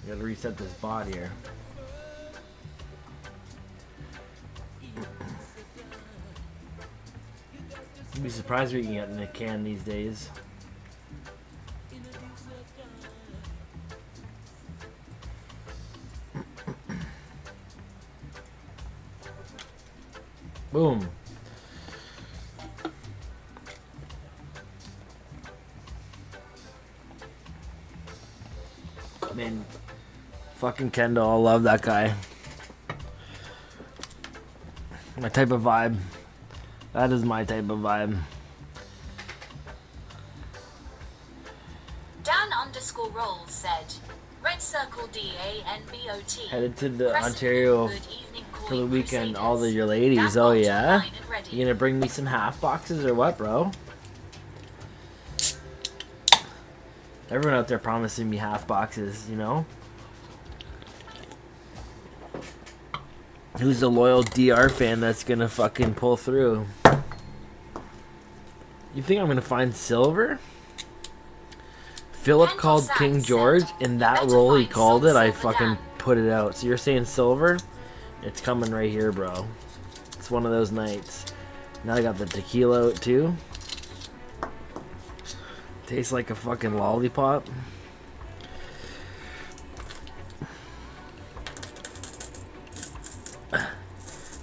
Gotta reset this bot here. You'd be surprised what you can get in a can these days. Boom. Man, fucking Kendall, I love that guy. My type of vibe. That is my type of vibe. Dan_rolls said, Red Circle DANBOT. Headed to the Crescent Ontario Good evening, for the coin weekend. crusaders. All of your ladies. Dan Oh Bolt yeah? online and ready. You gonna bring me some half boxes or what, bro? Everyone out there promising me half boxes, you know? Who's a loyal DR fan that's gonna fucking pull through? You think I'm gonna find silver? Philip called King George, in that roll he called it, I fucking put it out. So you're saying silver? It's coming right here, bro. It's one of those nights. Now I got the tequila out too. Tastes like a fucking lollipop.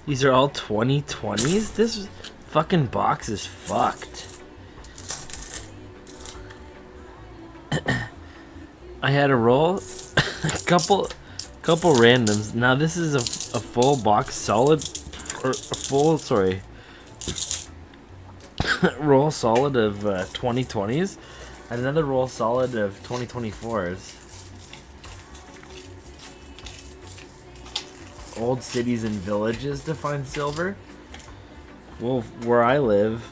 These are all 2020s? This fucking box is fucked. I had a roll, a couple randoms. Now this is a full box solid, or a full, sorry, roll solid of 2020s, and another roll solid of 2024s. Old cities and villages to find silver. Well, where I live,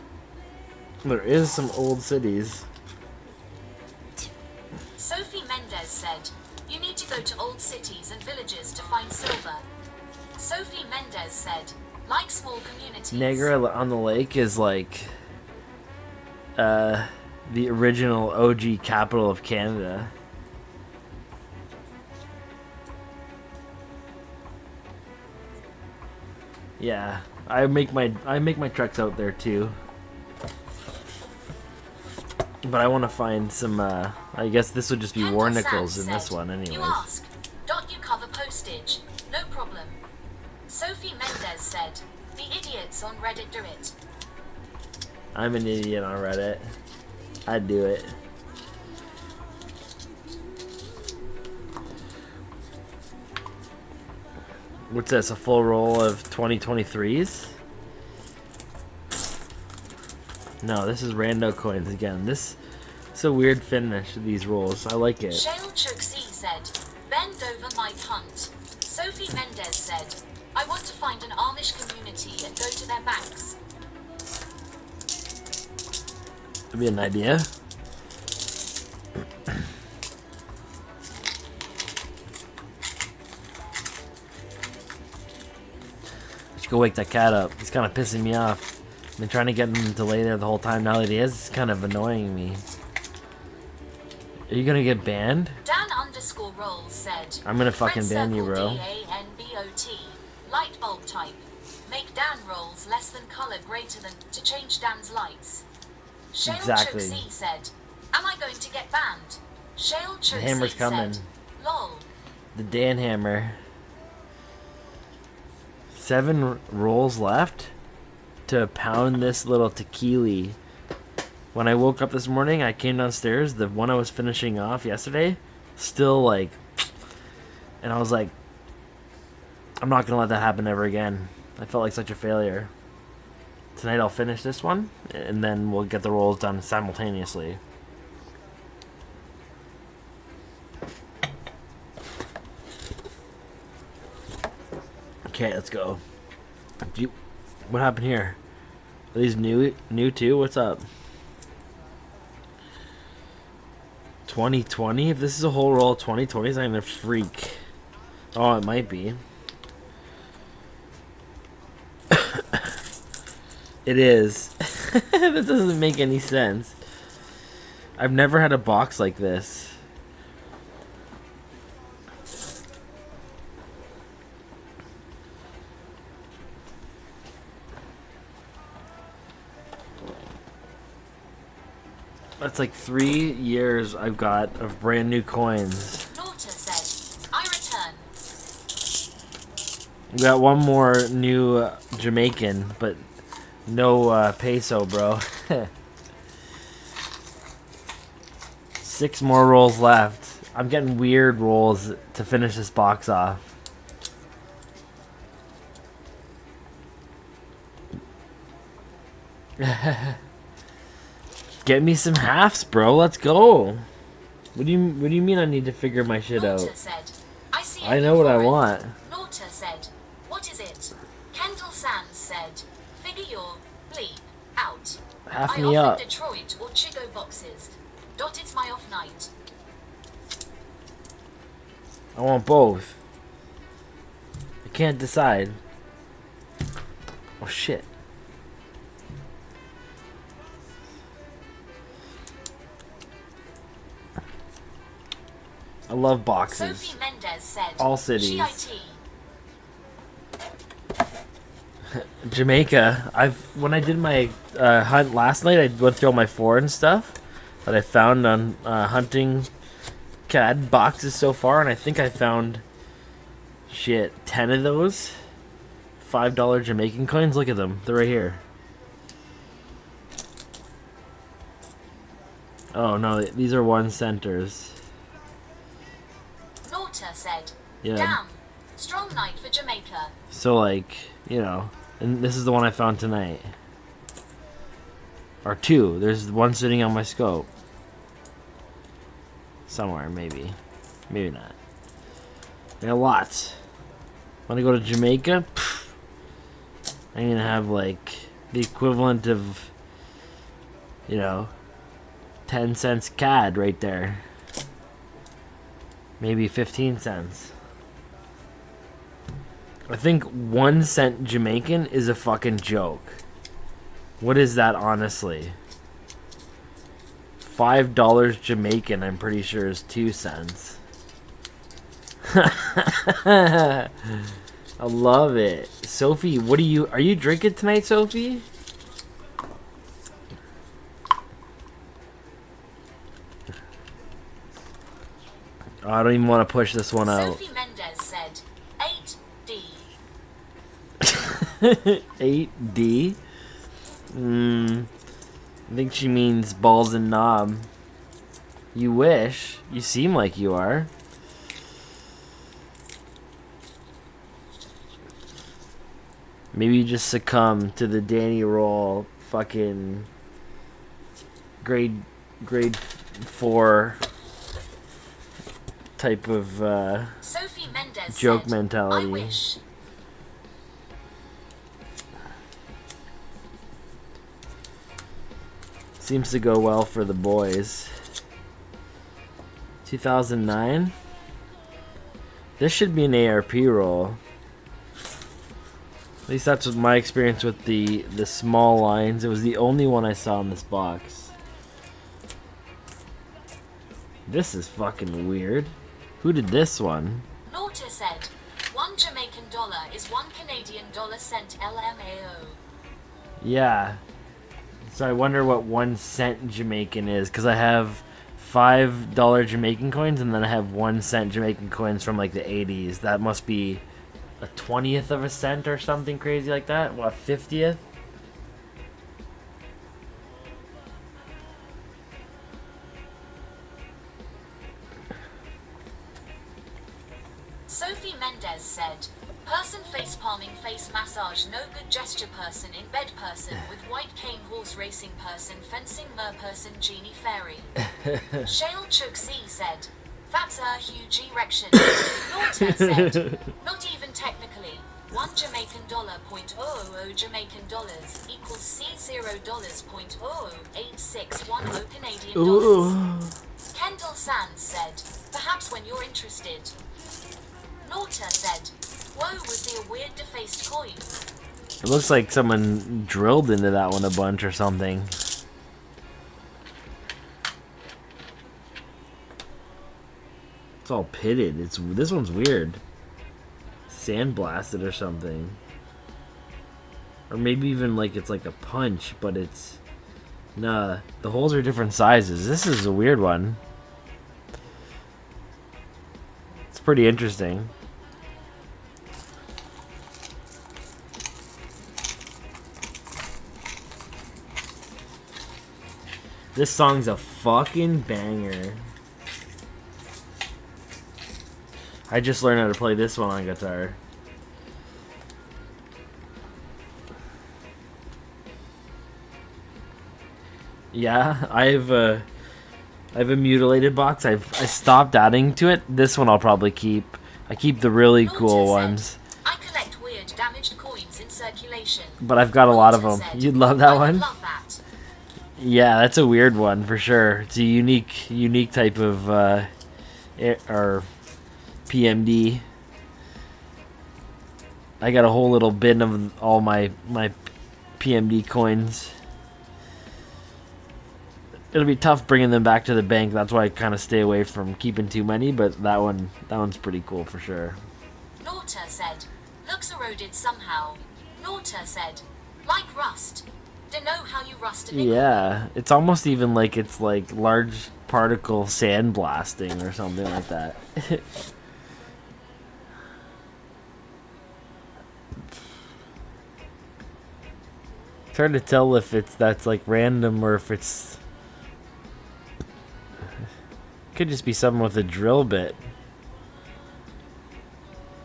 there is some old cities. Sophie Mendez said, you need to go to old cities and villages to find silver. Sophie Mendez said, like small communities. Niagara on the Lake is like the original OG capital of Canada. Yeah, I make my treks out there too. But I want to find some I guess this would just be war nickels in this one anyways. You ask, don't you cover postage? No problem. Sophie Mendez said, the idiots on Reddit do it. I'm an idiot on Reddit. I'd do it. What's this? A full roll of 2023s? No, this is rando coins again. This is a weird finish of these rolls. I like it. Shale Chuxi said, bend over Mike Hunt. Sophie Mendez said, I want to find an Amish community and go to their banks. That'd be an idea. Let's go wake that cat up. He's kind of pissing me off. I've been trying to get him to lay there the whole time. Now that he is, it's kind of annoying me. Are you gonna get banned? Dan_rolls said, I'm gonna fucking ban you, bro. DANBOT, light bulb type. Make Dan rolls less than color greater than to change Dan's lights. Shale Exactly. Chuxi said, am I going to get banned? Shale Chuxi hammer's coming. said, lol. The Dan Hammer. 7 rolls left to pound this little tequila. When I woke up this morning, I came downstairs. The one I was finishing off yesterday, still like, and I was like, I'm not gonna let that happen ever again. I felt like such a failure. Tonight I'll finish this one, and then we'll get the rolls done simultaneously. Okay, let's go. What happened here? Are these new too? What's up? 2020? If this is a whole roll of 2020s, I'm gonna freak. Oh, it might be. It is. That doesn't make any sense. I've never had a box like this. That's like 3 years I've got of brand new coins. Norton said, I return. We got one more new Jamaican, but no peso, bro. 6 more rolls left. I'm getting weird rolls to finish this box off. Get me some halves, bro. Let's go. What do you mean I need to figure my shit out? Norta said, I see I know what I foreign. want. Norta said, what is it? Kendall Sands said, figure your bleep out. Half I me offer up. Detroit or Chigo boxes. Dot, it's my off night. I want both. I can't decide. Oh shit. I love boxes. Sophie Mendez said, All cities. GIT. Jamaica. When I did my hunt last night, I went through all my foreign stuff that I found on hunting CAD boxes so far, and I think I found 10 of those $5 Jamaican coins. Look at them, they're right here. Oh no, these are 1 centers. Norta said, Yeah. damn, strong night for Jamaica. So like, you know, and this is the one I found tonight. Or 2. There's one sitting on my scope. Somewhere, maybe. Maybe not. There are lots. Wanna go to Jamaica? Pfft. I'm gonna have like the equivalent of, you know, 10 cents CAD right there. Maybe 15 cents. I think 1 cent Jamaican is a fucking joke. What is that, honestly? $5 Jamaican, I'm pretty sure, is 2 cents. I love it. Sophie, what are you drinking tonight, Sophie? Oh, I don't even want to push this one out. Sophie Mendez said, 8D. 8D? I think she means balls and knob. You wish. You seem like you are. Maybe you just succumb to the Danny Roll fucking grade 4 type of Sophie Mendez joke said, mentality. I wish. Seems to go well for the boys. 2009? This should be an ARP roll. At least that's what my experience with the small lines. It was the only one I saw in this box. This is fucking weird. Who did this one? Norta said, 1 Jamaican dollar is 1 Canadian dollar cent LMAO. Yeah. So I wonder what 1 cent Jamaican is, because I have $5 Jamaican coins and then I have 1 cent Jamaican coins from like the 80s. That must be a 20th of a cent or something crazy like that. What, 50th? Sophie Mendez said, person face palming face massage no good gesture person in bed person with white cane horse racing person fencing mer person genie fairy. Shale Chuk C said, that's a huge erection. Norta said, not even technically. 1 Jamaican dollar .000 Jamaican dollars equals C0.008610 Canadian dollars. Kendall Sands said, perhaps when you're interested. Norta said, whoa, was he a weird defaced coin? It looks like someone drilled into that one a bunch or something. It's all pitted. This one's weird. Sandblasted or something. Or maybe even like it's like a punch, but it's... Nah, the holes are different sizes. This is a weird one. It's pretty interesting. This song's a fucking banger. I just learned how to play this one on guitar. Yeah, I have a mutilated box. I stopped adding to it. This one I'll probably keep. I keep the really cool ones. I collect weird damaged coins in circulation. But I've got a lot of them. You'd love that one? Love that. Yeah, that's a weird one for sure. It's a unique type of or PMD. I got a whole little bin of all my PMD coins. It'll be tough bringing them back to the bank. That's why I kind of stay away from keeping too many. But that one's pretty cool for sure. Norta said, looks eroded somehow. Norta said, like rust. Dunno how you rust a nickel. Yeah, it's almost even like it's like large particle sandblasting or something like that. It's hard to tell if that's like random or if it's could just be something with a drill bit.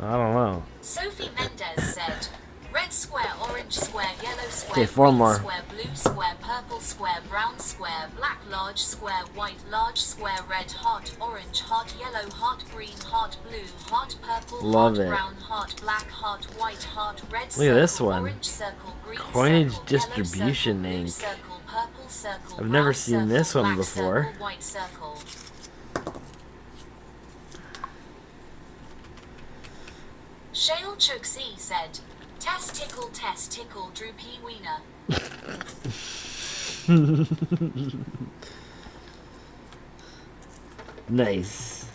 I don't know. Sophie Mendez said, red square, orange square, yellow square, Okay, 4 green more. square, blue square, purple square, brown square, black large square, white large square, red heart, orange heart, yellow heart, green heart, blue heart, purple Love heart, it. brown heart, black heart, white heart, red Look circle, at this one. orange circle, green Coinage circle, distribution yellow ink. circle, blue circle, purple circle, I've never brown seen circle, this one black before. Circle, white circle. Shale Chooksy said, testicle, droopy wiener. Nice.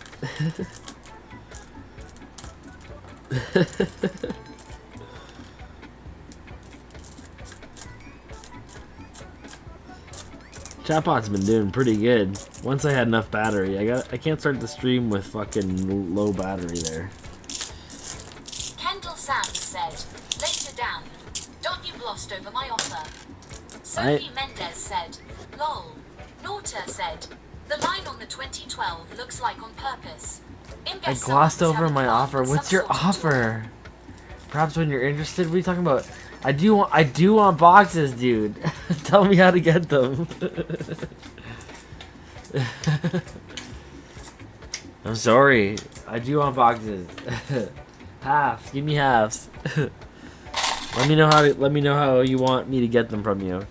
Chatbot's been doing pretty good. Once I had enough battery, I can't start the stream with fucking low battery there. Kendall Sands said, later Dan, don't you glossed over my offer. Sophie Mendez said, lol. Norta said, the line on the 2012 looks like on purpose. I glossed over my offer. What's your offer? Perhaps when you're interested. What are you talking about? I do want boxes, dude. Tell me how to get them. I'm sorry. I do want boxes. Halves. Give me halves. Let me know how you want me to get them from you.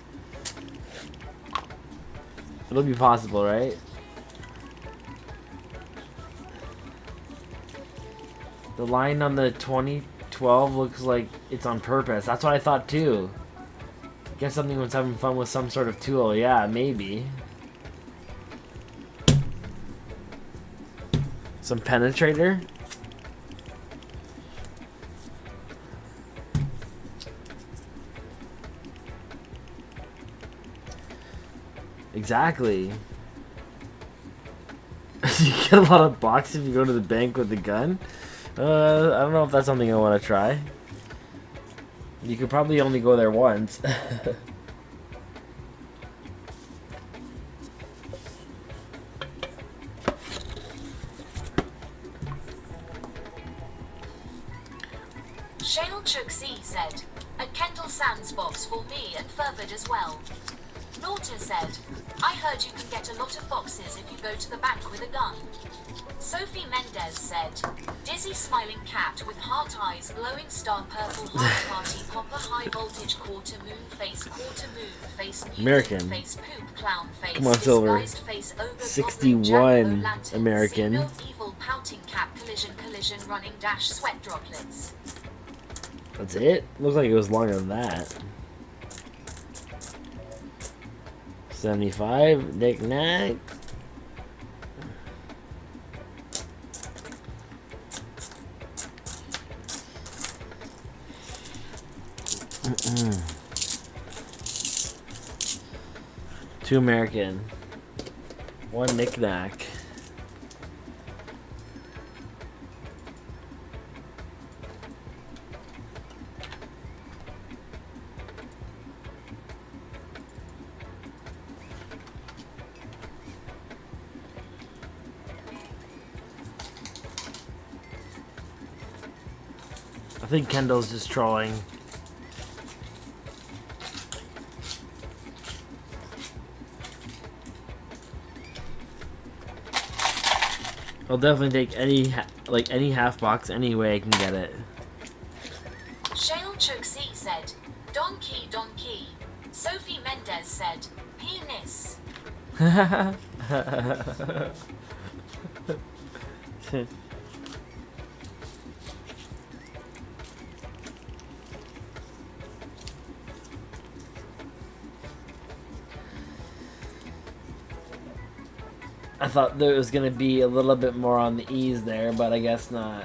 It'll be possible, right? The line on the 2012 looks like it's on purpose. That's what I thought too. I guess something was having fun with some sort of tool. Yeah, maybe. Some penetrator? Exactly. You get a lot of boxes if you go to the bank with a gun? I don't know if that's something I want to try. You could probably only go there once. Shale Chooksy said, a Kendall Sands box for me and Furford as well. Norta said, I heard you can get a lot of boxes if you go to the bank with a gun. Sophie Mendez said, dizzy smiling cat with heart eyes, glowing star purple heart party popper high voltage quarter moon face mutant American. face poop clown face Come on, Silver. disguised face ogre 61 goblin, jack, o' lantern, American. signal, evil pouting cat collision running dash sweat droplets. That's it? Looks like it was longer than that. 75, knick-knack. Two American. One knick-knack. I think Kendall's just trolling. I'll definitely take any any half box any way I can get it. Shale Chuxi said, Donkey, Donkey. Sophie Mendez said, penis. I thought there was gonna be a little bit more on the ease there, but I guess not.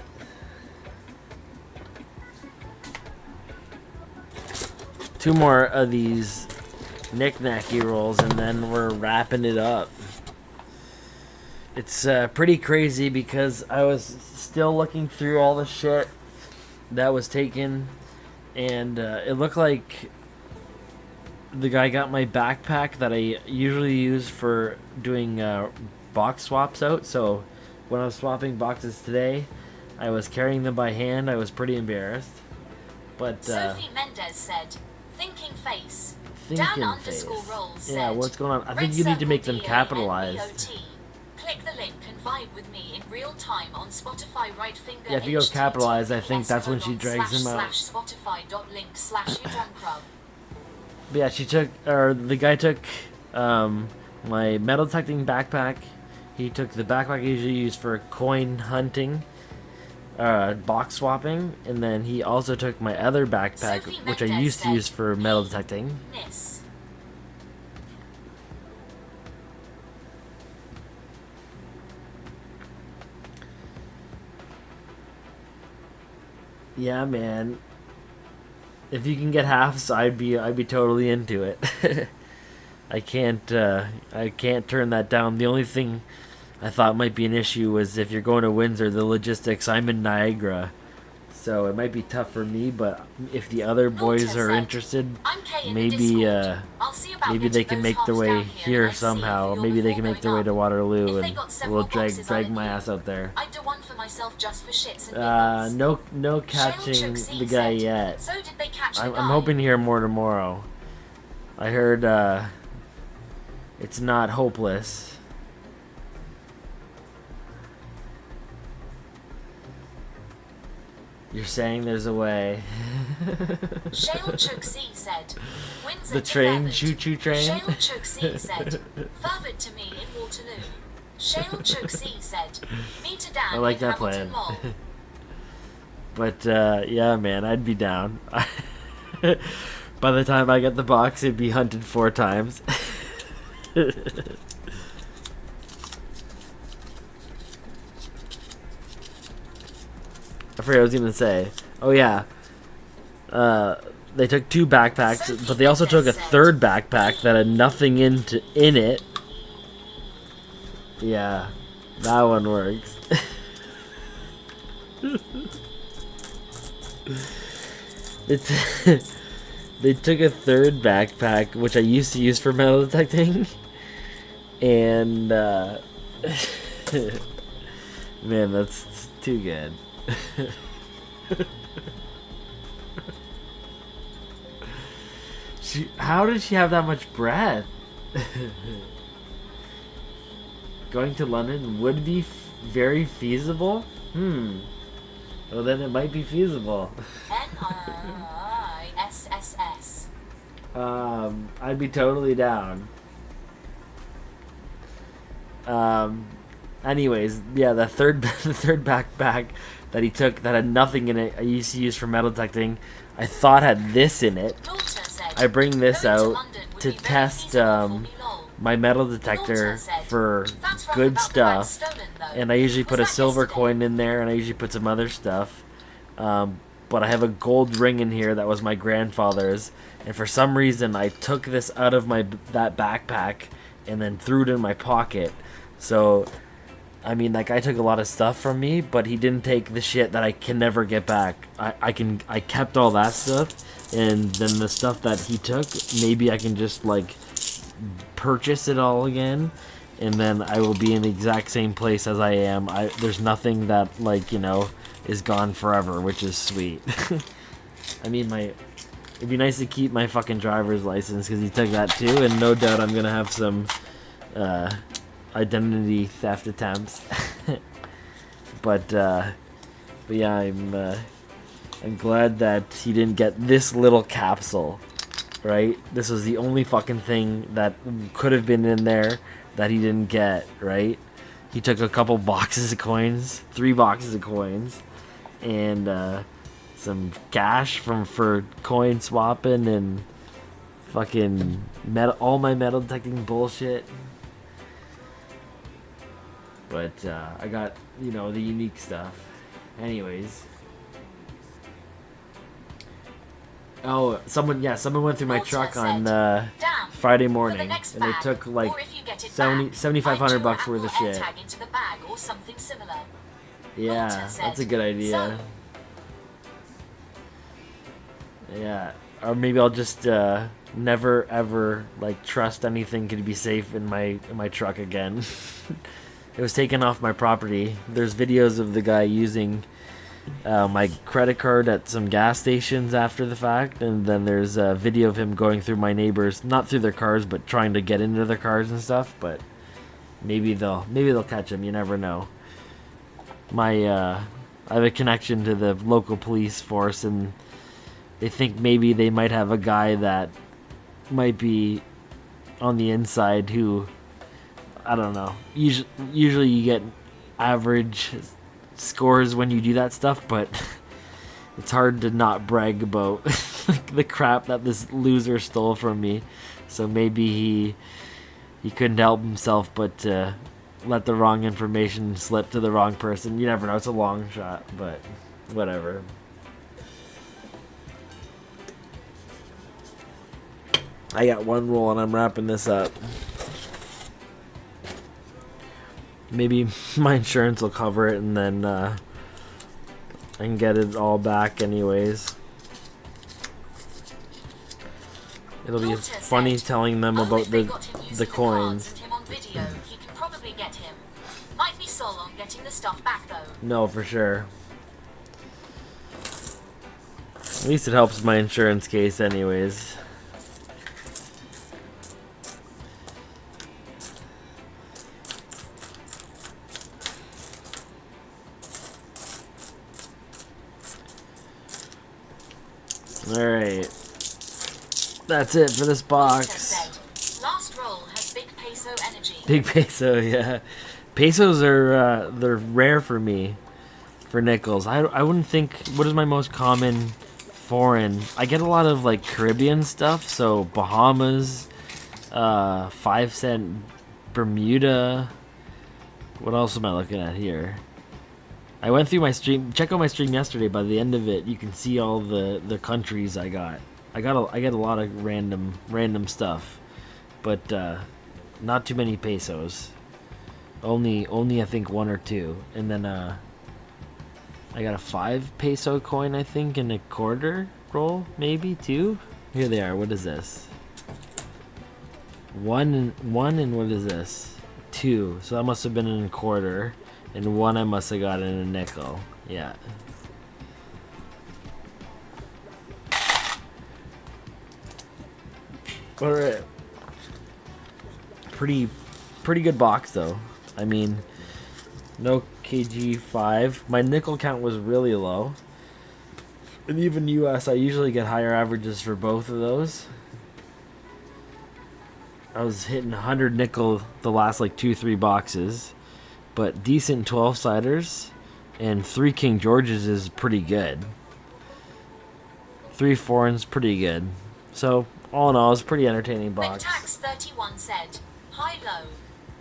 Two more of these knick-knacky rolls and then we're wrapping it up. It's pretty crazy because I was still looking through all the shit that was taken, and it looked like the guy got my backpack that I usually use for doing box swaps out. So when I was swapping boxes today, I was carrying them by hand. I was pretty embarrassed. But Sophie Mendez said, thinking face. thinking Down face. underscore rolls said, Yeah, what's going on? I think red you need to make circle them capitalized. DANBOT. Click the link and vibe with me in real time on Spotify right finger. Yeah, if you go capitalized, I think that's when she drags him out. Spotify.link/udruncrub. But yeah, she took, or the guy took my metal detecting backpack. He took the backpack I usually use for coin hunting, box swapping, and then he also took my other backpack, Sophie which I Mendez used to said, use for metal detecting. Nis. Yeah, man. If you can get halves, I'd be totally into it. I can't turn that down. The only thing I thought might be an issue was if you're going to Windsor, the logistics. I'm in Niagara, so it might be tough for me. But if the other boys are interested, maybe maybe they can make their way here somehow. Maybe they can make their way to Waterloo, and we'll drag my ass out there. I'd do one for myself just for shits and giggles. No catching the guy yet. So did they catch the I'm guy? hoping to hear more tomorrow. I heard it's not hopeless. You're saying there's a way. Shale Chuxi said, Windsor The to train, Furford. choo-choo train? Shale Chuxi said, Furford to me in Waterloo. Shale Chuxi said, me to Dan I like in that Hamilton plan. Lol. But yeah, man, I'd be down. By the time I get the box, it'd be hunted 4 times. I forgot what I was gonna say. Oh yeah. They took 2 backpacks, but they also took a 3rd backpack that had nothing in it. Yeah, that one works. They took a 3rd backpack, which I used to use for metal detecting, and man, that's too good. How did she have that much breath? Going to London would be very feasible? Well, then it might be feasible. NISSS. I'd be totally down. Anyways, yeah, the third backpack that he took that had nothing in it, I used to use for metal detecting, I thought had this in it. I bring this out to test my metal detector for good stuff, and I usually put a silver coin in there, and I usually put some other stuff. But I have a gold ring in here that was my grandfather's, and for some reason I took this out of that backpack and then threw it in my pocket. So, I mean, that guy took a lot of stuff from me, but he didn't take the shit that I can never get back. I kept all that stuff, and then the stuff that he took, maybe I can just like purchase it all again, and then I will be in the exact same place as I am. There's nothing that, like, you know, is gone forever, which is sweet. I mean, it'd be nice to keep my fucking driver's license because he took that too, and no doubt I'm gonna have some identity theft attempts. But yeah, I'm glad that he didn't get this little capsule, right? This was the only fucking thing that could have been in there that he didn't get, right? He took a couple boxes of coins, 3 boxes of coins, and some cash for coin swapping and fucking all my metal detecting bullshit. But I got, you know, the unique stuff. Anyways. Oh, someone went through my truck on Friday morning, and they took like 7,500 bucks worth of shit. Yeah, that's a good idea. Yeah, or maybe I'll just never ever like trust anything could be safe in my truck again. It was taken off my property. There's videos of the guy using my credit card at some gas stations after the fact, and then there's a video of him going through my neighbors, not through their cars, but trying to get into their cars and stuff. But maybe they'll catch him. You never know. I have a connection to the local police force, and they think maybe they might have a guy that might be on the inside who, I don't know. Usually you get average scores when you do that stuff, but it's hard to not brag about the crap that this loser stole from me. So maybe he couldn't help himself but let the wrong information slip to the wrong person. You never know. It's a long shot, but whatever. I got one roll and I'm wrapping this up. Maybe my insurance will cover it, and then I can get it all back anyways. It'll be funny telling them about the coins. No, for sure. At least it helps my insurance case anyways. Alright. That's it for this box. Last roll has big peso energy. Big peso, yeah. Pesos are they're rare for me for nickels. I wouldn't think, what is my most common foreign? I get a lot of like Caribbean stuff, so Bahamas, 5-cent Bermuda. What else am I looking at here? I went through my stream. Check out my stream yesterday. By the end of it, you can see all the countries I got. I get a lot of random stuff, but not too many pesos. Only I think 1 or 2, and then I got a 5 peso coin, I think, and a quarter roll, maybe 2. Here they are. What is this? One and what is this? 2. So that must have been in a quarter. And 1 I must have got in a nickel. Yeah. Alright. Pretty good box though. I mean, no KG5. My nickel count was really low. And even US, I usually get higher averages for both of those. I was hitting 100 nickel the last like 2-3 boxes. But decent 12-siders and 3 King Georges is pretty good. 3 foreigns, pretty good. So, all in all, it's a pretty entertaining box. Tax 31 said, high-low.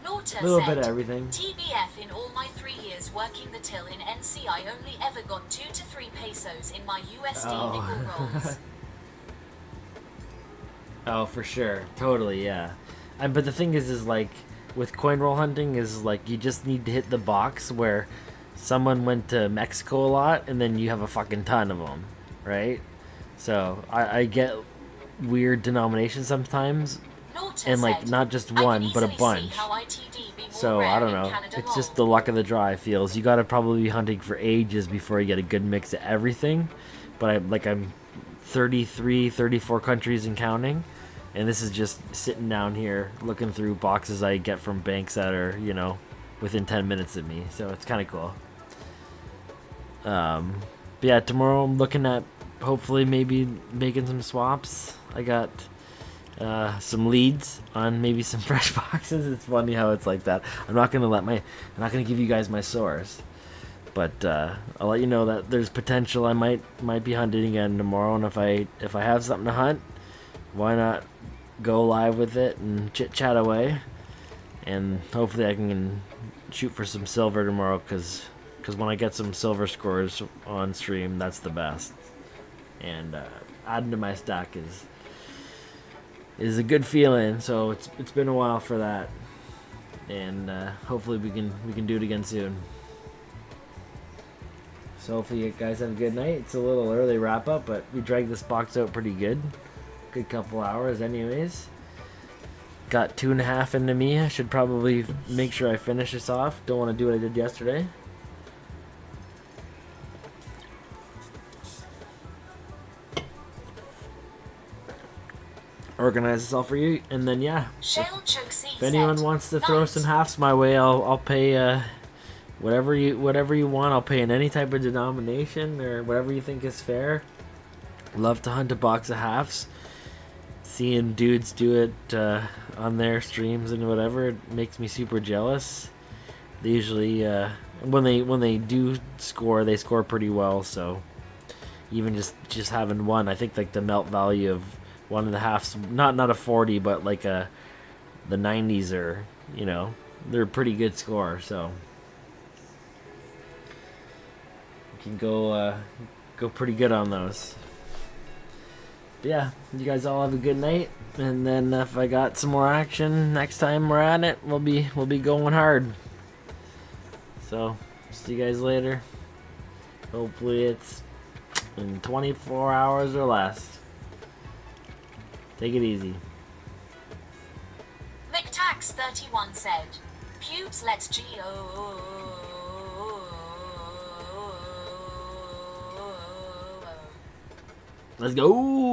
Norta Little said, bit of everything. TBF, in all my 3 years working the till in NC, I only ever got 2 to 3 pesos in my USD nickel rolls. Oh, for sure. Totally, yeah. But the thing is like, with coin roll hunting is like you just need to hit the box where someone went to Mexico a lot and then you have a fucking ton of them, right? So I get weird denominations sometimes, and like not just one but a bunch. So I don't know, it's just the luck of the draw. I feel is you got to probably be hunting for ages before you get a good mix of everything. But I'm 33, 34 countries and counting. And this is just sitting down here looking through boxes I get from banks that are, you know, within 10 minutes of me. So it's kind of cool. But yeah, tomorrow I'm looking at hopefully maybe making some swaps. I got some leads on maybe some fresh boxes. It's funny how it's like that. I'm not gonna give you guys my source, but I'll let you know that there's potential. I might be hunting again tomorrow, and if I have something to hunt, why not go live with it and chit chat away, and hopefully I can shoot for some silver tomorrow, because when I get some silver scores on stream, that's the best. And adding to my stack is a good feeling. So it's been a while for that, and hopefully we can do it again soon. So hopefully you guys have a good night. It's a little early wrap up, but we dragged this box out pretty good. Good couple hours anyways. Got 2.5 into me. I should probably make sure I finish this off. Don't want to do what I did yesterday. Organize this all for you, and then yeah, if anyone wants to throw some halves my way, I'll pay whatever you want. I'll pay in any type of denomination or whatever you think is fair. Love to hunt a box of halves. Seeing dudes do it on their streams and whatever, it makes me super jealous. They usually when they do score, they score pretty well. So even just having one, I think like the melt value of one and a half's not a 40, but like the 90s are, they're a pretty good score. So you can go pretty good on those. But yeah, you guys all have a good night, and then if I got some more action next time we're at it, we'll be going hard. So see you guys later. Hopefully it's in 24 hours or less. Take it easy. McTax31 said, Pubes, let's go. Let's go.